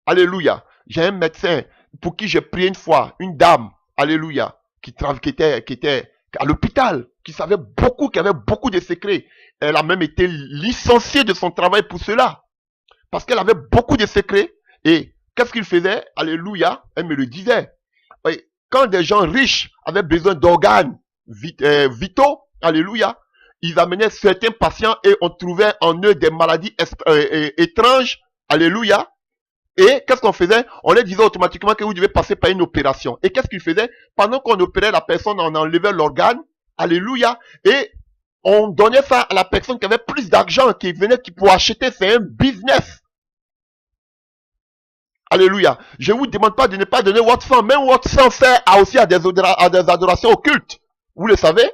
Speaker 1: Alléluia. J'ai un médecin pour qui j'ai prié une fois, une dame. Alléluia. qui était à l'hôpital, qui savait beaucoup, qui avait beaucoup de secrets. Elle a même été licenciée de son travail pour cela. Parce qu'elle avait beaucoup de secrets. Et qu'est-ce qu'il faisait? Alléluia, elle me le disait. Oui, quand des gens riches avaient besoin d'organes vitaux, alléluia, ils amenaient certains patients et on trouvait en eux des maladies étranges, alléluia. Et qu'est-ce qu'on faisait? On leur disait automatiquement que vous devez passer par une opération. Et qu'est-ce qu'ils faisaient? Pendant qu'on opérait la personne, on enlevait l'organe, alléluia, et on donnait ça à la personne qui avait plus d'argent, qui venait, qui pouvait acheter, c'est un business. Alléluia. Je ne vous demande pas de ne pas donner votre sang. Même votre sang sert aussi à des adorations occultes. Vous le savez?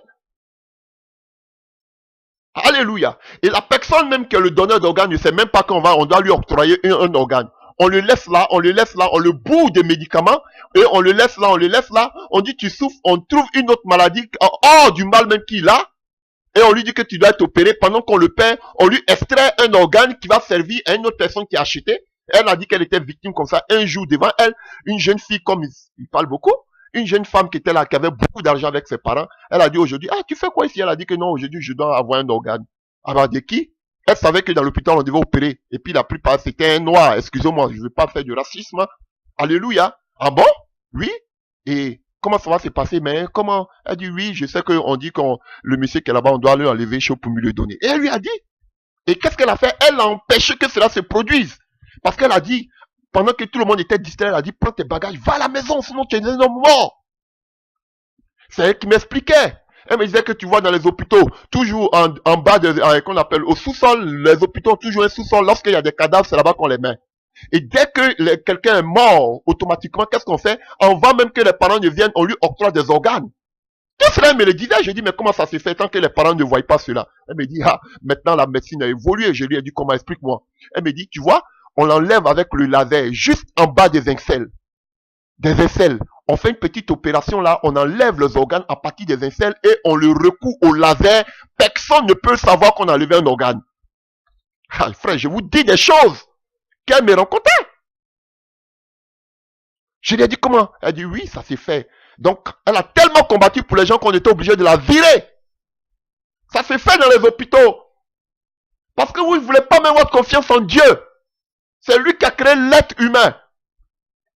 Speaker 1: Alléluia. Et la personne même qui est le donneur d'organes ne sait même pas on doit lui octroyer un organe. On le laisse là, on le laisse là, on le bourre de médicaments et on le laisse là, on le laisse là. On dit tu souffres, on trouve une autre maladie hors du mal même qu'il a et on lui dit que tu dois être opéré. Pendant qu'on le paie, on lui extrait un organe qui va servir à une autre personne qui a acheté. Elle a dit qu'elle était victime comme ça. Un jour devant elle, une jeune fille comme il parle beaucoup, une jeune femme qui était là, qui avait beaucoup d'argent avec ses parents. Elle a dit aujourd'hui, ah tu fais quoi ici? Elle a dit que non, aujourd'hui je dois avoir un organe. Alors de qui? Elle savait que dans l'hôpital on devait opérer. Et puis la plupart c'était un noir. Excusez-moi, je ne veux pas faire du racisme. Alléluia. Ah bon? Oui. Et comment ça va se passer? Mais comment? Elle dit oui, je sais qu'on dit que le monsieur qui est là-bas, on doit lui enlever chaud pour lui le donner. Et elle lui a dit. Et qu'est-ce qu'elle a fait? Elle a empêché que cela se produise. Parce qu'elle a dit, pendant que tout le monde était distrait, elle a dit, prends tes bagages, va à la maison, sinon tu es un homme mort. C'est elle qui m'expliquait. Elle me disait que tu vois dans les hôpitaux, toujours en bas qu'on appelle au sous-sol, les hôpitaux ont toujours un sous-sol. Lorsqu'il y a des cadavres, c'est là-bas qu'on les met. Et dès que quelqu'un est mort, automatiquement, qu'est-ce qu'on fait? Avant même que les parents ne viennent, on lui octroie des organes. Tout cela, elle me le disait. Je dis, mais comment ça se fait tant que les parents ne voient pas cela? Elle me dit, ah, maintenant la médecine a évolué. Je lui ai dit, comment, explique-moi. Elle me dit, tu vois, on l'enlève avec le laser, juste en bas des aisselles. Des aisselles. On fait une petite opération là, on enlève les organes à partir des aisselles et on le recoue au laser. Personne ne peut savoir qu'on a enlevé un organe. Ah, frère, je vous dis des choses qu'elle me rencontrait. Je lui ai dit comment? Elle a dit oui, ça s'est fait. Donc, elle a tellement combattu pour les gens qu'on était obligé de la virer. Ça s'est fait dans les hôpitaux. Parce que vous ne voulez pas mettre votre confiance en Dieu. C'est lui qui a créé l'être humain.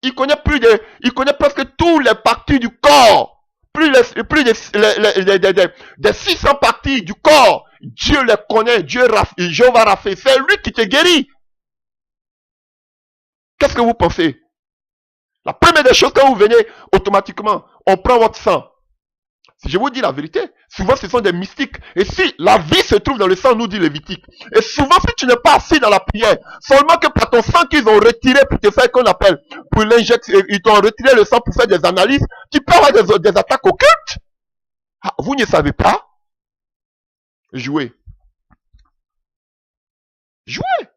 Speaker 1: Il connaît presque tous les parties du corps. Plus des 600 parties du corps. Dieu les connaît. Jéhovah Rapha. C'est lui qui te guérit. Qu'est-ce que vous pensez? La première des choses, quand vous venez, automatiquement, on prend votre sang. Si je vous dis la vérité, souvent ce sont des mystiques. Et si la vie se trouve dans le sang, nous dit Lévitique. Et souvent, si tu n'es pas assis dans la prière, seulement que par ton sang qu'ils ont retiré pour te faire qu'on appelle, pour l'injection, ils t'ont retiré le sang pour faire des analyses, tu peux avoir des attaques occultes. Ah, vous ne savez pas? Jouez. Jouez.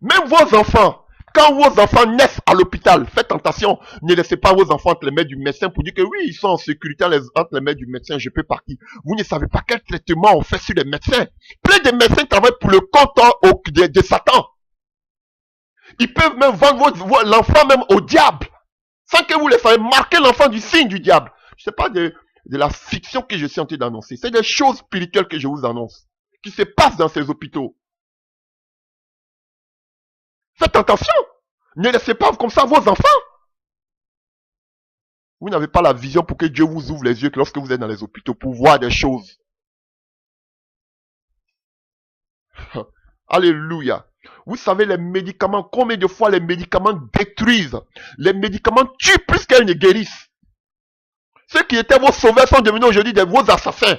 Speaker 1: Même vos enfants. Quand vos enfants naissent à l'hôpital, faites attention, ne laissez pas vos enfants entre les mains du médecin pour dire que oui, ils sont en sécurité entre les mains du médecin, je peux partir. Vous ne savez pas quel traitement on fait sur les médecins. Plein de médecins travaillent pour le compte de Satan. Ils peuvent même vendre l'enfant même au diable, sans que vous les fassiez marquer l'enfant du signe du diable. Ce n'est pas de la fiction que je suis en train d'annoncer, c'est des choses spirituelles que je vous annonce, qui se passent dans ces hôpitaux. Faites attention. Ne laissez pas comme ça vos enfants. Vous n'avez pas la vision pour que Dieu vous ouvre les yeux lorsque vous êtes dans les hôpitaux pour voir des choses. Alléluia. Vous savez les médicaments, combien de fois les médicaments détruisent. Les médicaments tuent plus qu'ils ne guérissent. Ceux qui étaient vos sauveurs sont devenus aujourd'hui vos assassins.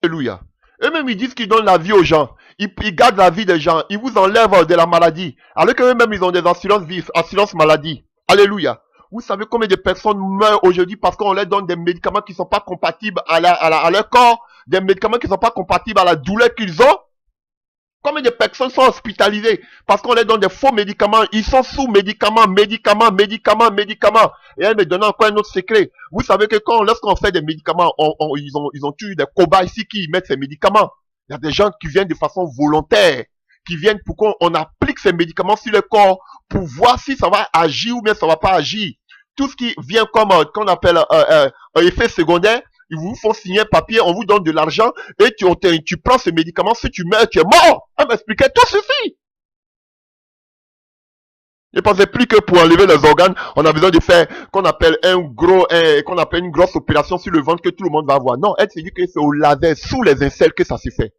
Speaker 1: Alléluia. Eux-mêmes, ils disent qu'ils donnent la vie aux gens. Ils gardent la vie des gens. Ils vous enlèvent de la maladie. Alors qu'eux-mêmes, ils ont des assurances vie, assurances maladie. Alléluia. Vous savez combien de personnes meurent aujourd'hui parce qu'on leur donne des médicaments qui ne sont pas compatibles à leur corps, des médicaments qui ne sont pas compatibles à la douleur qu'ils ont. Combien de personnes sont hospitalisées parce qu'on leur donne des faux médicaments. Ils sont sous médicaments. Et elle me donne encore un autre secret. Vous savez que lorsqu'on fait des médicaments, ils ont tué des cobayes ici qui mettent ces médicaments. Il y a des gens qui viennent de façon volontaire, qui viennent pour qu'on applique ces médicaments sur le corps pour voir si ça va agir ou bien ça va pas agir. tout ce qui vient comme qu'on appelle un effet secondaire, ils vous font signer un papier, on vous donne de l'argent et tu prends ce médicament, si tu meurs, tu es mort. Elle m'expliquait tout ceci. Je ne pensais plus que pour enlever les organes, on a besoin de faire qu'on appelle qu'on appelle une grosse opération sur le ventre que tout le monde va voir. Non, elle s'est dit que c'est au laser, sous les aisselles que ça s'est fait.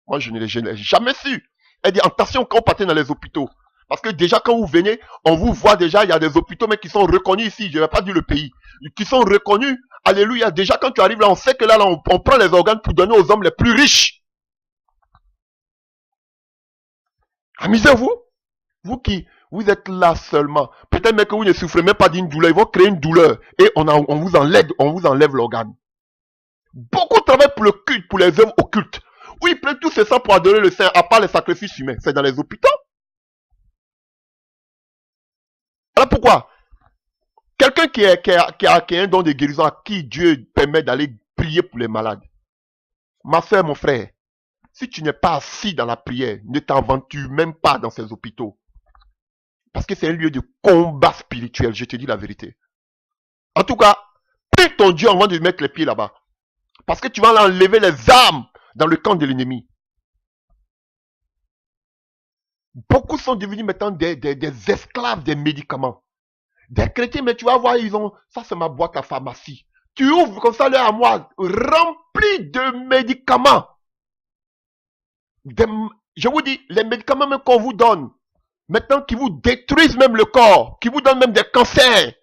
Speaker 1: Moi, je ne l'ai jamais su. Elle dit, attention quand vous partez dans les hôpitaux. Parce que déjà, quand vous venez, on vous voit déjà, il y a des hôpitaux, mais qui sont reconnus ici, je ne vais pas dire le pays, qui sont reconnus. Alléluia. Déjà, quand tu arrives là, on sait que là, on prend les organes pour donner aux hommes les plus riches. Amusez-vous. Vous êtes là seulement. Peut-être même que vous ne souffrez même pas d'une douleur. Ils vont créer une douleur. Et on vous enlève l'organe. Beaucoup travaillent pour le culte, pour les œuvres occultes. Où ils prennent tout ce sang pour adorer le Saint, à part les sacrifices humains. C'est dans les hôpitaux. Alors pourquoi? Quelqu'un qui a un don de guérison, à qui Dieu permet d'aller prier pour les malades. Ma soeur, mon frère, si tu n'es pas assis dans la prière, ne t'aventure même pas dans ces hôpitaux. Parce que c'est un lieu de combat spirituel, je te dis la vérité. En tout cas, prie ton Dieu avant de mettre les pieds là-bas. Parce que tu vas enlever les armes dans le camp de l'ennemi. Beaucoup sont devenus maintenant des esclaves des médicaments. Des chrétiens, mais tu vas voir, ça c'est ma boîte à pharmacie. Tu ouvres comme ça leur armoire, remplie de médicaments. Je vous dis, les médicaments même qu'on vous donne, maintenant qui vous détruisent même le corps, qui vous donnent même des cancers.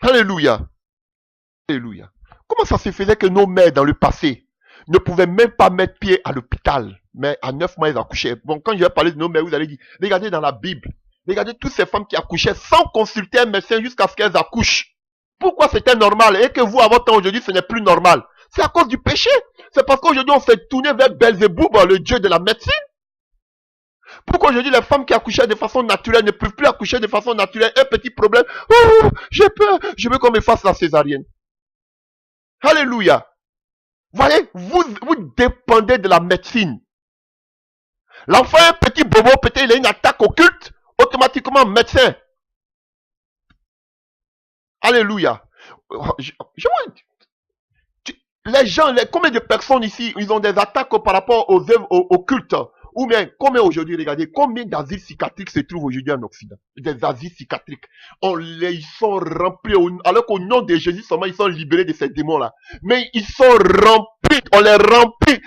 Speaker 1: Alléluia. Alléluia. Comment ça se faisait que nos mères dans le passé ne pouvaient même pas mettre pied à l'hôpital, mais à 9 mois elles accouchaient. Bon, quand je vais parler de nos mères, vous allez dire, regardez dans la Bible, regardez toutes ces femmes qui accouchaient sans consulter un médecin jusqu'à ce qu'elles accouchent. Pourquoi c'était normal et que vous, à votre temps aujourd'hui, ce n'est plus normal? C'est à cause du péché. C'est parce qu'aujourd'hui, on s'est tourné vers Belzéboub, le dieu de la médecine. Pourquoi aujourd'hui, les femmes qui accouchaient de façon naturelle ne peuvent plus accoucher de façon naturelle? Un petit problème. Oh, j'ai peur. Je veux qu'on me fasse la césarienne. Alléluia. Voyez, vous dépendez de la médecine. L'enfant a un petit bobo, peut-être il a une attaque occulte, automatiquement médecin. Alléluia. Les gens, combien de personnes ici, ils ont des attaques par rapport aux œuvres occultes? Ou bien, combien aujourd'hui, regardez, combien d'asiles psychiatriques se trouvent aujourd'hui en Occident? Des asiles psychiatriques. Ils sont remplis, alors qu'au nom de Jésus seulement, ils sont libérés de ces démons-là. Mais ils sont remplis, on les remplit.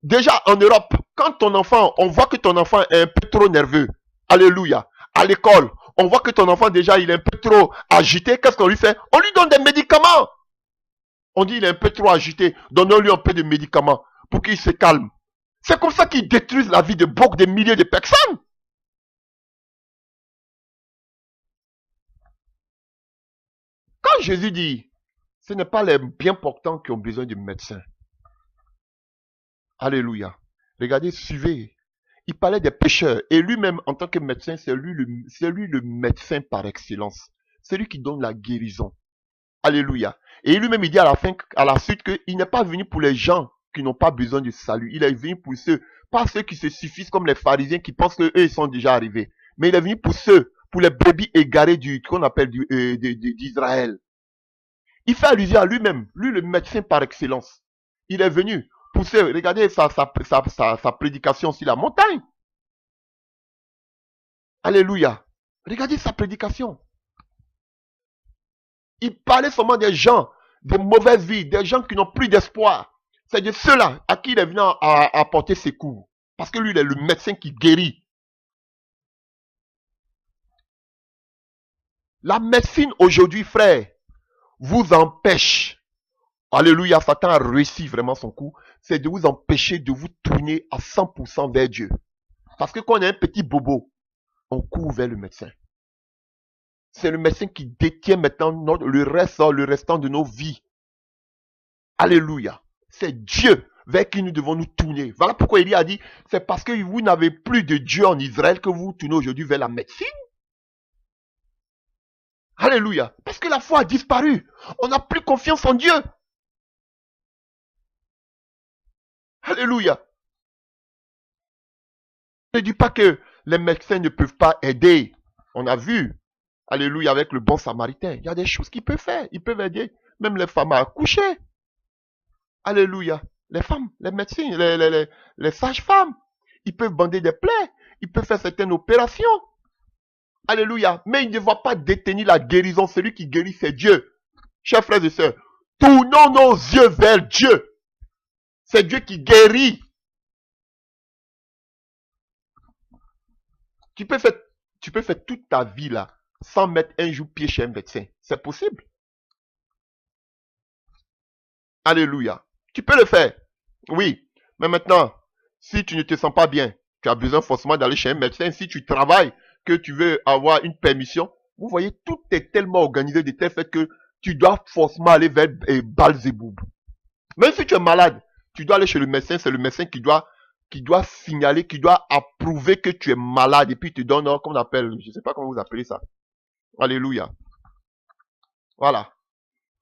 Speaker 1: Déjà, en Europe, quand ton enfant, on voit que ton enfant est un peu trop nerveux. Alléluia. À l'école, on voit que ton enfant, déjà, il est un peu trop agité. Qu'est-ce qu'on lui fait? On lui donne des médicaments. On dit il est un peu trop agité. Donnons-lui un peu de médicaments pour qu'il se calme. C'est comme ça qu'ils détruisent la vie de beaucoup, de milliers de personnes. Quand Jésus dit, ce n'est pas les bien portants qui ont besoin de médecins. Alléluia. Regardez, suivez. Il parlait des pécheurs. Et lui-même, en tant que médecin, c'est lui le médecin par excellence. C'est lui qui donne la guérison. Alléluia. Et lui-même, il dit à la suite qu'il n'est pas venu pour les gens qui n'ont pas besoin de salut. Il est venu pour ceux, pas ceux qui se suffisent comme les pharisiens qui pensent qu'eux, ils sont déjà arrivés. Mais il est venu pour ceux, pour les brebis égarés qu'on appelle d'Israël. Il fait allusion à lui-même, lui le médecin par excellence. Il est venu pour ceux, regardez sa prédication sur la montagne. Alléluia. Regardez sa prédication. Il parlait seulement des gens, des mauvaises vies, des gens qui n'ont plus d'espoir. C'est de ceux-là à qui il est venu à apporter ses coups. Parce que lui, il est le médecin qui guérit. La médecine aujourd'hui, frère, vous empêche. Alléluia, Satan a réussi vraiment son coup. C'est de vous empêcher de vous tourner à 100% vers Dieu. Parce que quand on est un petit bobo, on court vers le médecin. C'est le médecin qui détient maintenant le restant de nos vies. Alléluia. C'est Dieu vers qui nous devons nous tourner. Voilà pourquoi Élie a dit, c'est parce que vous n'avez plus de Dieu en Israël que vous vous tournez aujourd'hui vers la médecine. Alléluia. Parce que la foi a disparu. On n'a plus confiance en Dieu. Alléluia. Ne dis pas que les médecins ne peuvent pas aider. On a vu, alléluia, avec le bon samaritain, il y a des choses qu'ils peuvent faire. Ils peuvent aider même les femmes à accoucher. Alléluia. Les femmes, les médecins, les sages-femmes, ils peuvent bander des plaies. Ils peuvent faire certaines opérations. Alléluia. Mais ils ne vont pas détenir la guérison. Celui qui guérit, c'est Dieu. Chers frères et sœurs, tournons nos yeux vers Dieu. C'est Dieu qui guérit. Tu peux faire toute ta vie là, sans mettre un jour pied chez un médecin. C'est possible. Alléluia. Tu peux le faire. Oui. Mais maintenant, si tu ne te sens pas bien, tu as besoin forcément d'aller chez un médecin. Si tu travailles, que tu veux avoir une permission, vous voyez, tout est tellement organisé de tel fait que tu dois forcément aller vers Balzéboub. Même si tu es malade, tu dois aller chez le médecin. C'est le médecin qui doit signaler, qui doit approuver que tu es malade. Et puis il te donne, comme on appelle, je ne sais pas comment vous appelez ça. Alléluia. Voilà.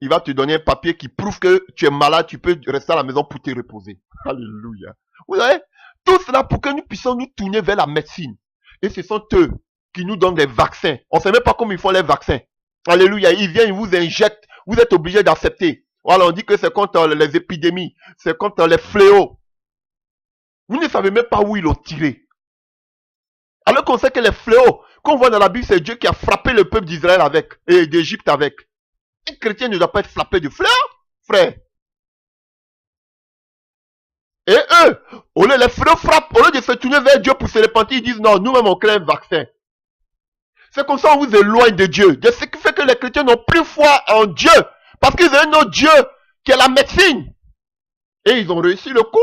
Speaker 1: Il va te donner un papier qui prouve que tu es malade, tu peux rester à la maison pour te reposer. Alléluia. Vous savez, tout cela pour que nous puissions nous tourner vers la médecine. Et ce sont eux qui nous donnent des vaccins. On ne sait même pas comment ils font les vaccins. Alléluia. Ils viennent, ils vous injectent. Vous êtes obligé d'accepter. Voilà, on dit que c'est contre les épidémies. C'est contre les fléaux. Vous ne savez même pas où ils l'ont tiré. Alors qu'on sait que les fléaux, qu'on voit dans la Bible, c'est Dieu qui a frappé le peuple d'Israël avec, et d'Égypte avec. Un chrétien ne doit pas être frappé de fléaux, frère. Et eux, au lieu les fléaux frappent, au lieu de se tourner vers Dieu pour se repentir, ils disent non, nous-mêmes on crée un vaccin. C'est comme ça on vous éloigne de Dieu. De ce qui fait que les chrétiens n'ont plus foi en Dieu. Parce qu'ils ont un autre Dieu qui est la médecine. Et ils ont réussi le coup.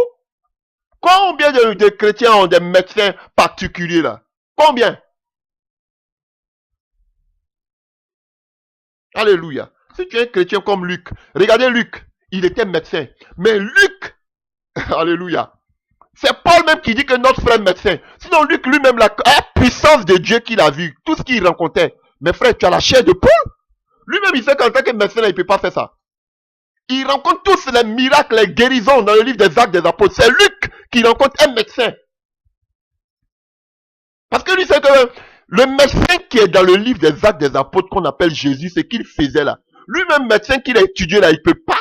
Speaker 1: Combien de chrétiens ont des médecins particuliers là? Combien? Alléluia. Si tu es un chrétien comme Luc, regardez Luc, il était médecin. Mais Luc, alléluia, c'est Paul même qui dit que notre frère est médecin. Sinon Luc lui-même, la puissance de Dieu qu'il a vu, tout ce qu'il rencontrait. Mais frère, tu as la chair de Paul. Lui-même, il sait qu'en tant que médecin, il ne peut pas faire ça. Il rencontre tous les miracles, les guérisons dans le livre des Actes des Apôtres. C'est Luc qui rencontre un médecin. Parce que lui, c'est que le médecin qui est dans le livre des Actes des Apôtres, qu'on appelle Jésus, c'est qu'il faisait là. Lui-même, médecin qu'il a étudié là, il ne peut pas.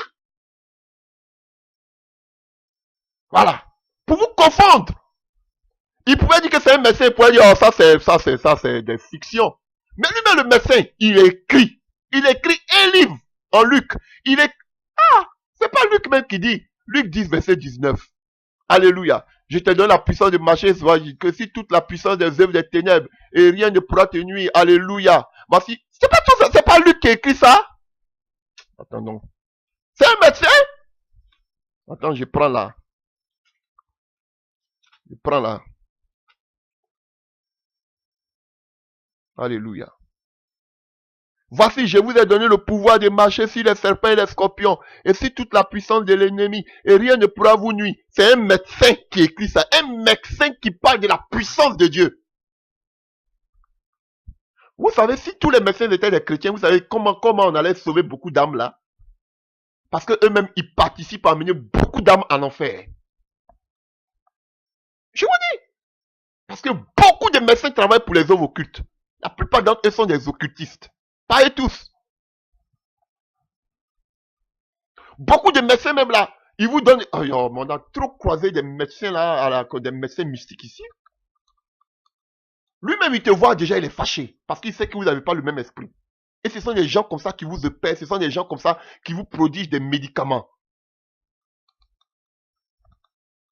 Speaker 1: Voilà. Pour vous confondre. Il pouvait dire que c'est un médecin, il pouvait dire, oh, ça c'est des fictions. Mais lui-même, le médecin, il écrit. Il écrit un livre en Luc. C'est pas Luc même qui dit. Luc 10, verset 19. Alléluia. Je te donne la puissance de marcher, que si toute la puissance des œuvres des ténèbres, et rien ne pourra te nuire. Alléluia. Voici. C'est pas tout ça, c'est pas Luc qui écrit ça. Attends, c'est un médecin? Attends, je prends là. Alléluia. Voici, je vous ai donné le pouvoir de marcher sur les serpents et les scorpions, et sur toute la puissance de l'ennemi, et rien ne pourra vous nuire. C'est un médecin qui écrit ça, un médecin qui parle de la puissance de Dieu. Vous savez, si tous les médecins étaient des chrétiens, vous savez comment on allait sauver beaucoup d'âmes là? Parce que eux-mêmes, ils participent à amener beaucoup d'âmes en enfer. Je vous dis. Parce que beaucoup de médecins travaillent pour les œuvres occultes. La plupart d'entre eux sont des occultistes. Pas eux tous. Beaucoup de médecins même là, ils vous donnent... Oh, on a trop croisé des médecins là, des médecins mystiques ici. Lui-même, il te voit déjà, il est fâché. Parce qu'il sait que vous n'avez pas le même esprit. Et ce sont des gens comme ça qui vous opèrent. Ce sont des gens comme ça qui vous prodigent des médicaments.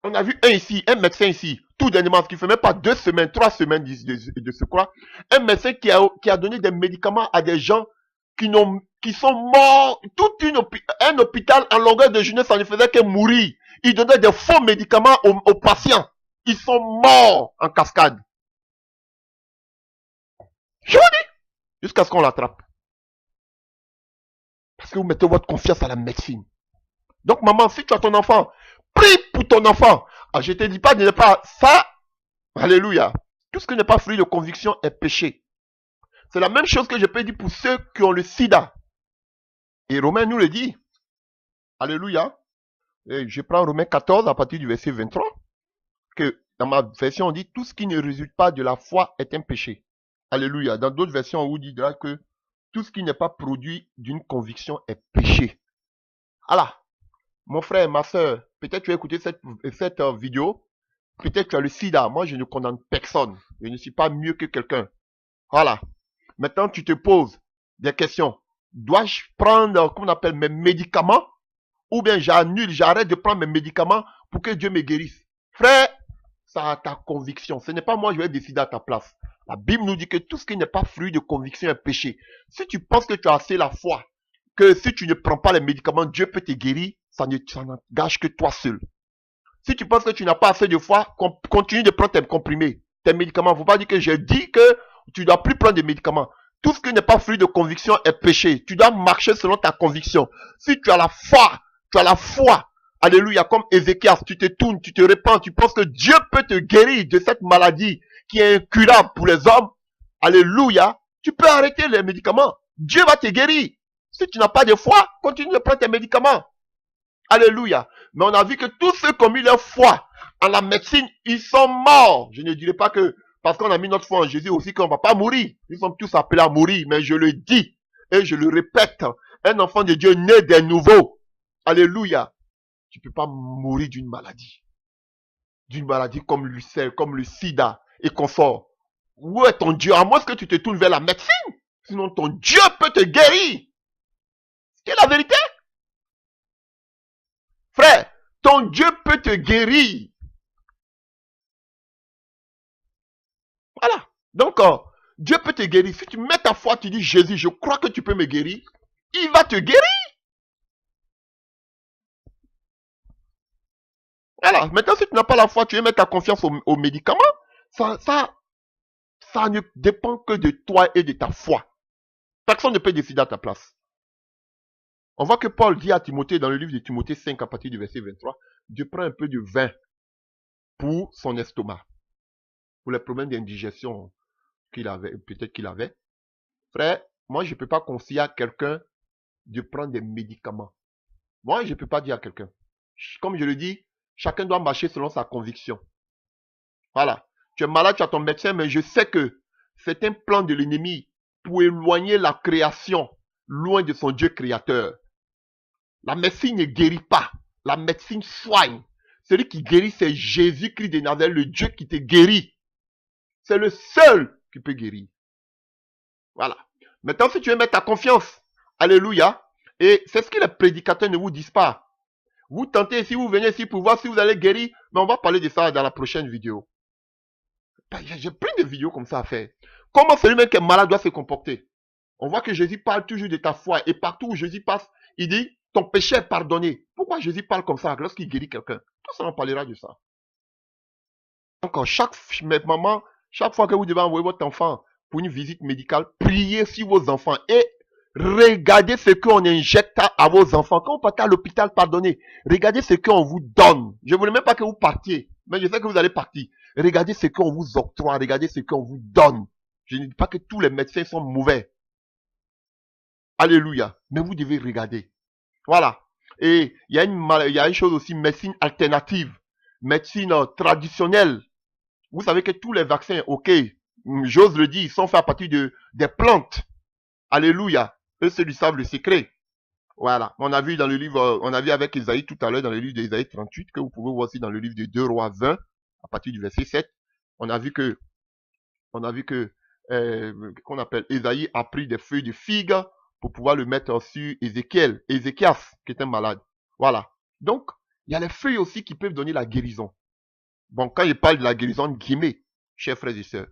Speaker 1: On a vu un ici, un médecin ici, tout dernièrement, ce qui fait même pas 2 semaines, 3 semaines de se croire. Un médecin qui a donné des médicaments à des gens qui sont morts. Un hôpital en longueur de journée, ça ne faisait que mourir. Il donnait des faux médicaments aux patients. Ils sont morts en cascade. Je vous dis, jusqu'à ce qu'on l'attrape. Parce que vous mettez votre confiance à la médecine. Donc maman, si tu as ton enfant, prie pour ton enfant. Ah, je ne te dis pas de ne pas ça. Alléluia. Tout ce qui n'est pas fruit de conviction est péché. C'est la même chose que je peux dire pour ceux qui ont le sida. Et Romain nous le dit. Alléluia. Et je prends Romains 14 à partir du verset 23. Que dans ma version on dit tout ce qui ne résulte pas de la foi est un péché. Alléluia. Dans d'autres versions, on vous dira que tout ce qui n'est pas produit d'une conviction est péché. Alors, mon frère, ma soeur, peut-être tu as écouté cette vidéo, peut-être tu as le sida. Moi, je ne condamne personne. Je ne suis pas mieux que quelqu'un. Voilà. Maintenant, tu te poses des questions. Dois-je prendre, comme on appelle, mes médicaments? Ou bien j'annule, j'arrête de prendre mes médicaments pour que Dieu me guérisse? Frère, ça a ta conviction. Ce n'est pas moi, je vais décider à ta place. La Bible nous dit que tout ce qui n'est pas fruit de conviction est péché. Si tu penses que tu as assez la foi, que si tu ne prends pas les médicaments, Dieu peut te guérir, ça n'engage que toi seul. Si tu penses que tu n'as pas assez de foi, continue de prendre tes comprimés, tes médicaments. Il ne faut pas dire que j'ai dit que tu ne dois plus prendre des médicaments. Tout ce qui n'est pas fruit de conviction est péché. Tu dois marcher selon ta conviction. Si tu as la foi, alléluia, comme Ézéchias, tu te tournes, tu te répands, tu penses que Dieu peut te guérir de cette maladie qui est incurable pour les hommes, alléluia, tu peux arrêter les médicaments. Dieu va te guérir. Si tu n'as pas de foi, continue de prendre tes médicaments. Alléluia. Mais on a vu que tous ceux qui ont mis leur foi en la médecine, ils sont morts. Je ne dirais pas que parce qu'on a mis notre foi en Jésus aussi qu'on ne va pas mourir. Ils sont tous appelés à mourir. Mais je le dis et je le répète. Un enfant de Dieu né des nouveaux. Alléluia. Tu ne peux pas mourir d'une maladie. D'une maladie comme l'ulcère, comme le sida et confort. Où est ton Dieu? À moins que tu te tournes vers la médecine. Sinon ton Dieu peut te guérir. C'est la vérité. Frère, ton Dieu peut te guérir. Voilà. Donc, Dieu peut te guérir. Si tu mets ta foi, tu dis Jésus, je crois que tu peux me guérir. Il va te guérir. Voilà. Maintenant, si tu n'as pas la foi, tu veux mettre ta confiance aux médicaments. Ça ne dépend que de toi et de ta foi. Personne ne peut décider à ta place. On voit que Paul dit à Timothée, dans le livre de Timothée 5, à partir du verset 23, Dieu prend un peu de vin pour son estomac, pour les problèmes d'indigestion qu'il avait, peut-être qu'il avait. Frère, moi, je ne peux pas conseiller à quelqu'un de prendre des médicaments. Moi, je ne peux pas dire à quelqu'un. Comme je le dis, chacun doit marcher selon sa conviction. Voilà. Tu es malade, tu as ton médecin, mais je sais que c'est un plan de l'ennemi pour éloigner la création loin de son Dieu créateur. La médecine ne guérit pas. La médecine soigne. Celui qui guérit, c'est Jésus-Christ de Nazareth, le Dieu qui te guérit. C'est le seul qui peut guérir. Voilà. Maintenant, si tu veux mettre ta confiance, alléluia, et c'est ce que les prédicateurs ne vous disent pas. Vous tentez, si vous venez ici pour voir si vous allez guérir, mais on va parler de ça dans la prochaine vidéo. J'ai plein de vidéos comme ça à faire. Comment celui-même qui est malade doit se comporter? On voit que Jésus parle toujours de ta foi, et partout où Jésus passe, il dit, ton péché est pardonné. Pourquoi Jésus parle comme ça lorsqu'il guérit quelqu'un? Tout ça, on parlera de ça. Donc, chaque fois que vous devez envoyer votre enfant pour une visite médicale, priez sur vos enfants et regardez ce qu'on injecte à vos enfants. Quand vous partez à l'hôpital, pardonnez, regardez ce qu'on vous donne. Je ne voulais même pas que vous partiez, mais je sais que vous allez partir. Regardez ce qu'on vous octroie, regardez ce qu'on vous donne. Je ne dis pas que tous les médecins sont mauvais. Alléluia. Mais vous devez regarder. Voilà. Et il y a une chose aussi, médecine alternative, médecine traditionnelle. Vous savez que tous les vaccins, ok, j'ose le dire, ils sont faits à partir des plantes. Alléluia. Eux, ceux qui savent le secret. Voilà. On a vu dans le livre, on a vu avec Isaïe tout à l'heure dans le livre d'Isaïe 38, que vous pouvez voir aussi dans le livre de 2 Rois 20, à partir du verset 7. On a vu que, qu'on appelle, Isaïe a pris des feuilles de figue pour pouvoir le mettre sur Ézéchias, qui était malade. Voilà. Donc, il y a les feuilles aussi qui peuvent donner la guérison. Bon, quand il parle de la guérison, guillemets, chers frères et sœurs,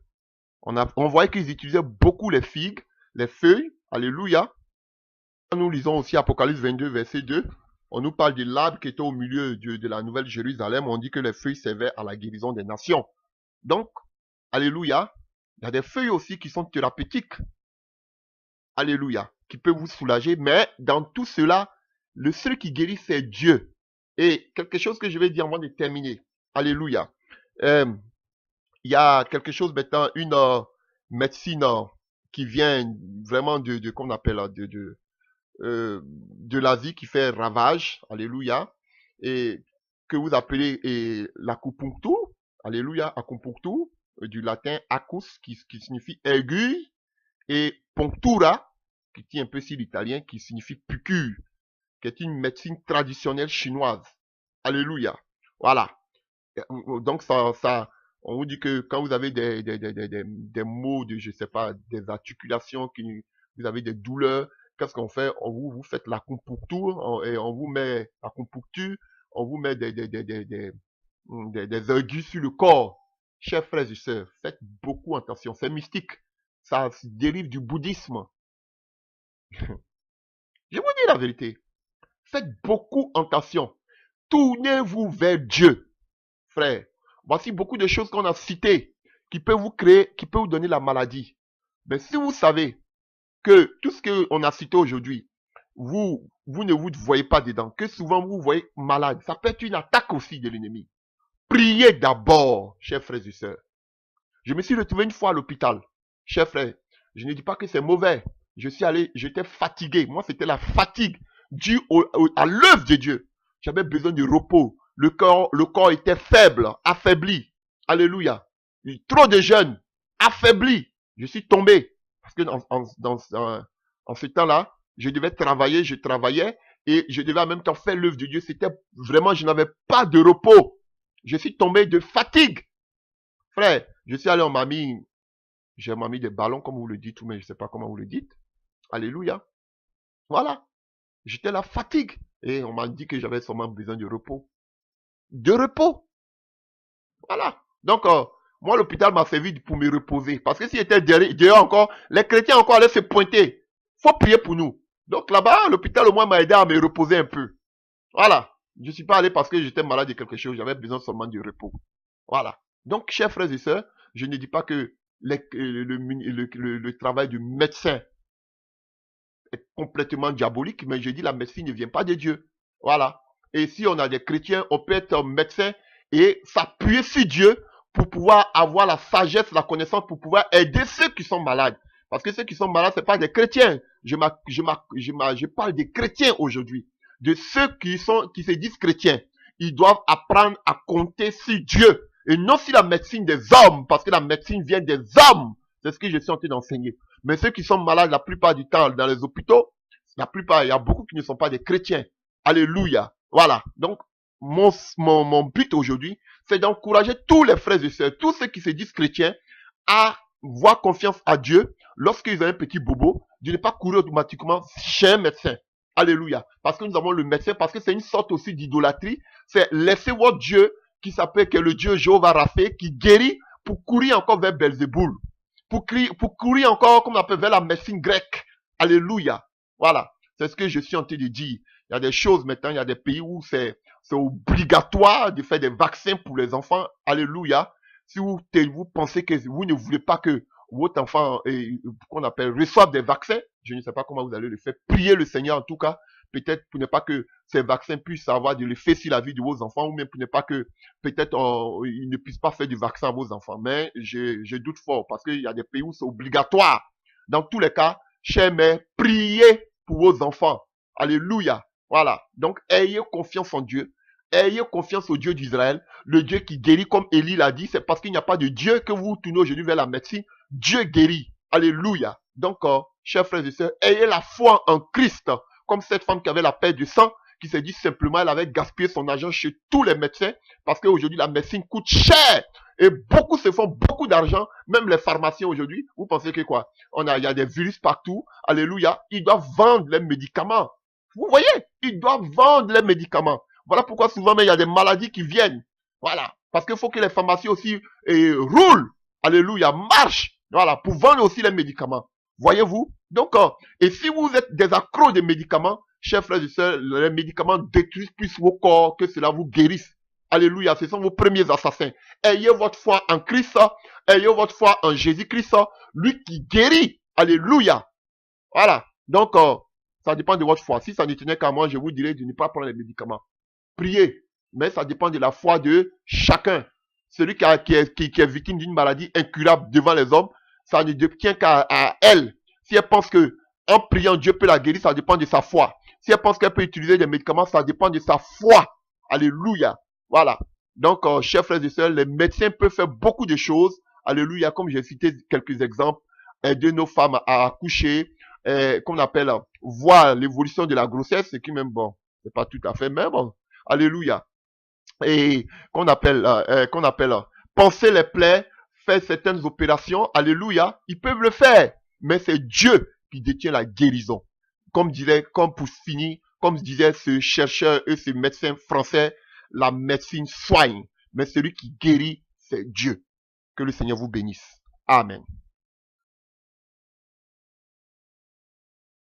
Speaker 1: on voyait qu'ils utilisaient beaucoup les figues, les feuilles, alléluia. Nous lisons aussi Apocalypse 22, verset 2. On nous parle de l'arbre qui était au milieu de la Nouvelle Jérusalem. On dit que les feuilles servaient à la guérison des nations. Donc, alléluia, il y a des feuilles aussi qui sont thérapeutiques. Alléluia, qui peuvent vous soulager. Mais dans tout cela, le seul qui guérit, c'est Dieu. Et quelque chose que je vais dire avant de terminer. Alléluia. Il y a quelque chose maintenant, une médecine qui vient vraiment qu'on appelle de l'Asie qui fait ravage, alléluia, et que vous appelez l'acupuncture, alléluia, acupuncture, du latin acus, qui signifie aiguille, et punctura, qui tient un peu sur l'italien, qui signifie piqûre, qui est une médecine traditionnelle chinoise. Alléluia. Voilà. Donc, on vous dit que quand vous avez des maux, je sais pas, des articulations, vous avez des douleurs, qu'est-ce qu'on fait? Vous faites l'acupuncture, et on vous met l'acupuncture, on vous met des aiguilles sur le corps. Chers frères et sœurs, faites beaucoup attention. C'est mystique. Ça dérive du bouddhisme. Je vous dis la vérité. Faites beaucoup attention. Tournez-vous vers Dieu, frère. Voici beaucoup de choses qu'on a citées qui peuvent vous créer, qui peuvent vous donner la maladie. Mais si vous savez que tout ce qu'on a cité aujourd'hui, vous ne vous voyez pas dedans, que souvent vous voyez malade, ça peut être une attaque aussi de l'ennemi. Priez d'abord, chers frères et sœurs. Je me suis retrouvé une fois à l'hôpital. Chers frères, je ne dis pas que c'est mauvais. Je suis allé, j'étais fatigué. Moi, c'était la fatigue due à l'œuvre de Dieu. J'avais besoin de repos. Le corps était faible, affaibli. Alléluia. Trop de jeunes, affaiblis. Je suis tombé. Parce que en ce temps-là, je devais travailler, je travaillais. Et je devais en même temps faire l'œuvre de Dieu. C'était vraiment, je n'avais pas de repos. Je suis tombé de fatigue. Frère, je suis allé, on m'a mis des ballons, comme vous le dites, mais je ne sais pas comment vous le dites. Alléluia. Voilà. J'étais la fatigue. Et on m'a dit que j'avais seulement besoin de repos. De repos. Voilà. Donc, moi, l'hôpital m'a servi pour me reposer. Parce que s'il était dehors encore, les chrétiens encore allaient se pointer. Faut prier pour nous. Donc là-bas, l'hôpital au moins m'a aidé à me reposer un peu. Voilà. Je ne suis pas allé parce que j'étais malade de quelque chose. J'avais besoin seulement de repos. Voilà. Donc, chers frères et sœurs, je ne dis pas que le travail du médecin est complètement diabolique, mais je dis la médecine ne vient pas de Dieu. Voilà. Et si on a des chrétiens, on peut être médecin et s'appuyer sur Dieu pour pouvoir avoir la sagesse, la connaissance, pour pouvoir aider ceux qui sont malades. Parce que ceux qui sont malades, ce pas des chrétiens. Je parle des chrétiens aujourd'hui. De ceux qui se disent chrétiens. Ils doivent apprendre à compter sur Dieu. Et non sur la médecine des hommes. Parce que la médecine vient des hommes. C'est ce que je suis en train d'enseigner. Mais ceux qui sont malades la plupart du temps dans les hôpitaux, la plupart, il y a beaucoup qui ne sont pas des chrétiens. Alléluia. Voilà. Donc, mon but aujourd'hui, c'est d'encourager tous les frères et sœurs, tous ceux qui se disent chrétiens, à avoir confiance à Dieu lorsqu'ils ont un petit bobo, de ne pas courir automatiquement chez un médecin. Alléluia. Parce que nous avons le médecin, parce que c'est une sorte aussi d'idolâtrie. C'est laisser votre Dieu, qui s'appelle, que le Dieu Jéhovah Rapha, qui guérit, pour courir encore vers Belzéboul. Pour courir encore, comme on appelle, vers la médecine grecque. Alléluia. Voilà. C'est ce que je suis en train de dire. Il y a des choses maintenant, il y a des pays où c'est obligatoire de faire des vaccins pour les enfants. Alléluia. Si vous pensez que vous ne voulez pas que votre enfant, qu'on appelle, reçoive des vaccins, je ne sais pas comment vous allez le faire. Priez le Seigneur en tout cas. Peut-être pour ne pas que ces vaccins puissent avoir de l'effet sur la vie de vos enfants, ou même pour ne pas que peut-être ils ne puissent pas faire du vaccin à vos enfants. Mais je doute fort parce qu'il y a des pays où c'est obligatoire. Dans tous les cas, chers mères, priez pour vos enfants. Alléluia. Voilà. Donc, ayez confiance en Dieu. Ayez confiance au Dieu d'Israël. Le Dieu qui guérit, comme Élie l'a dit, c'est parce qu'il n'y a pas de Dieu que vous tournez aujourd'hui vers la médecine. Dieu guérit. Alléluia. Donc, chers frères et sœurs, ayez la foi en Christ. Comme cette femme qui avait la perte du sang, qui s'est dit simplement, elle avait gaspillé son argent chez tous les médecins, parce qu'aujourd'hui, la médecine coûte cher. Et beaucoup se font beaucoup d'argent, même les pharmaciens aujourd'hui. Vous pensez que quoi? Il y a des virus partout. Alléluia. Ils doivent vendre les médicaments. Vous voyez? Ils doivent vendre les médicaments. Voilà pourquoi souvent, il y a des maladies qui viennent. Voilà. Parce qu'il faut que les pharmacies aussi roulent. Alléluia. Marchent. Voilà. Pour vendre aussi les médicaments. Voyez-vous? Donc, et si vous êtes des accros de médicaments, chers frères et sœurs, les médicaments détruisent plus vos corps que cela vous guérisse. Alléluia, ce sont vos premiers assassins. Ayez votre foi en Christ, ayez votre foi en Jésus-Christ, lui qui guérit. Alléluia. Voilà. Donc, ça dépend de votre foi. Si ça ne tenait qu'à moi, je vous dirais de ne pas prendre les médicaments. Priez. Mais ça dépend de la foi de chacun. Celui qui est victime d'une maladie incurable devant les hommes, ça ne tient qu'à elle. Si elle pense que en priant, Dieu peut la guérir, ça dépend de sa foi. Si elle pense qu'elle peut utiliser des médicaments, ça dépend de sa foi. Alléluia. Voilà. Donc, chers frères et sœurs, les médecins peuvent faire beaucoup de choses alléluia, comme j'ai cité quelques exemples, aider nos femmes à accoucher, qu'on appelle voir l'évolution de la grossesse, ce qui même bon, c'est pas tout à fait, mais bon, alléluia. Et qu'on appelle penser les plaies, faire certaines opérations, alléluia, ils peuvent le faire, mais c'est Dieu qui détient la guérison. Comme disait, comme pour finir, comme disait ce chercheur et ce médecin français, la médecine soigne, mais celui qui guérit, c'est Dieu. Que le Seigneur vous bénisse. Amen.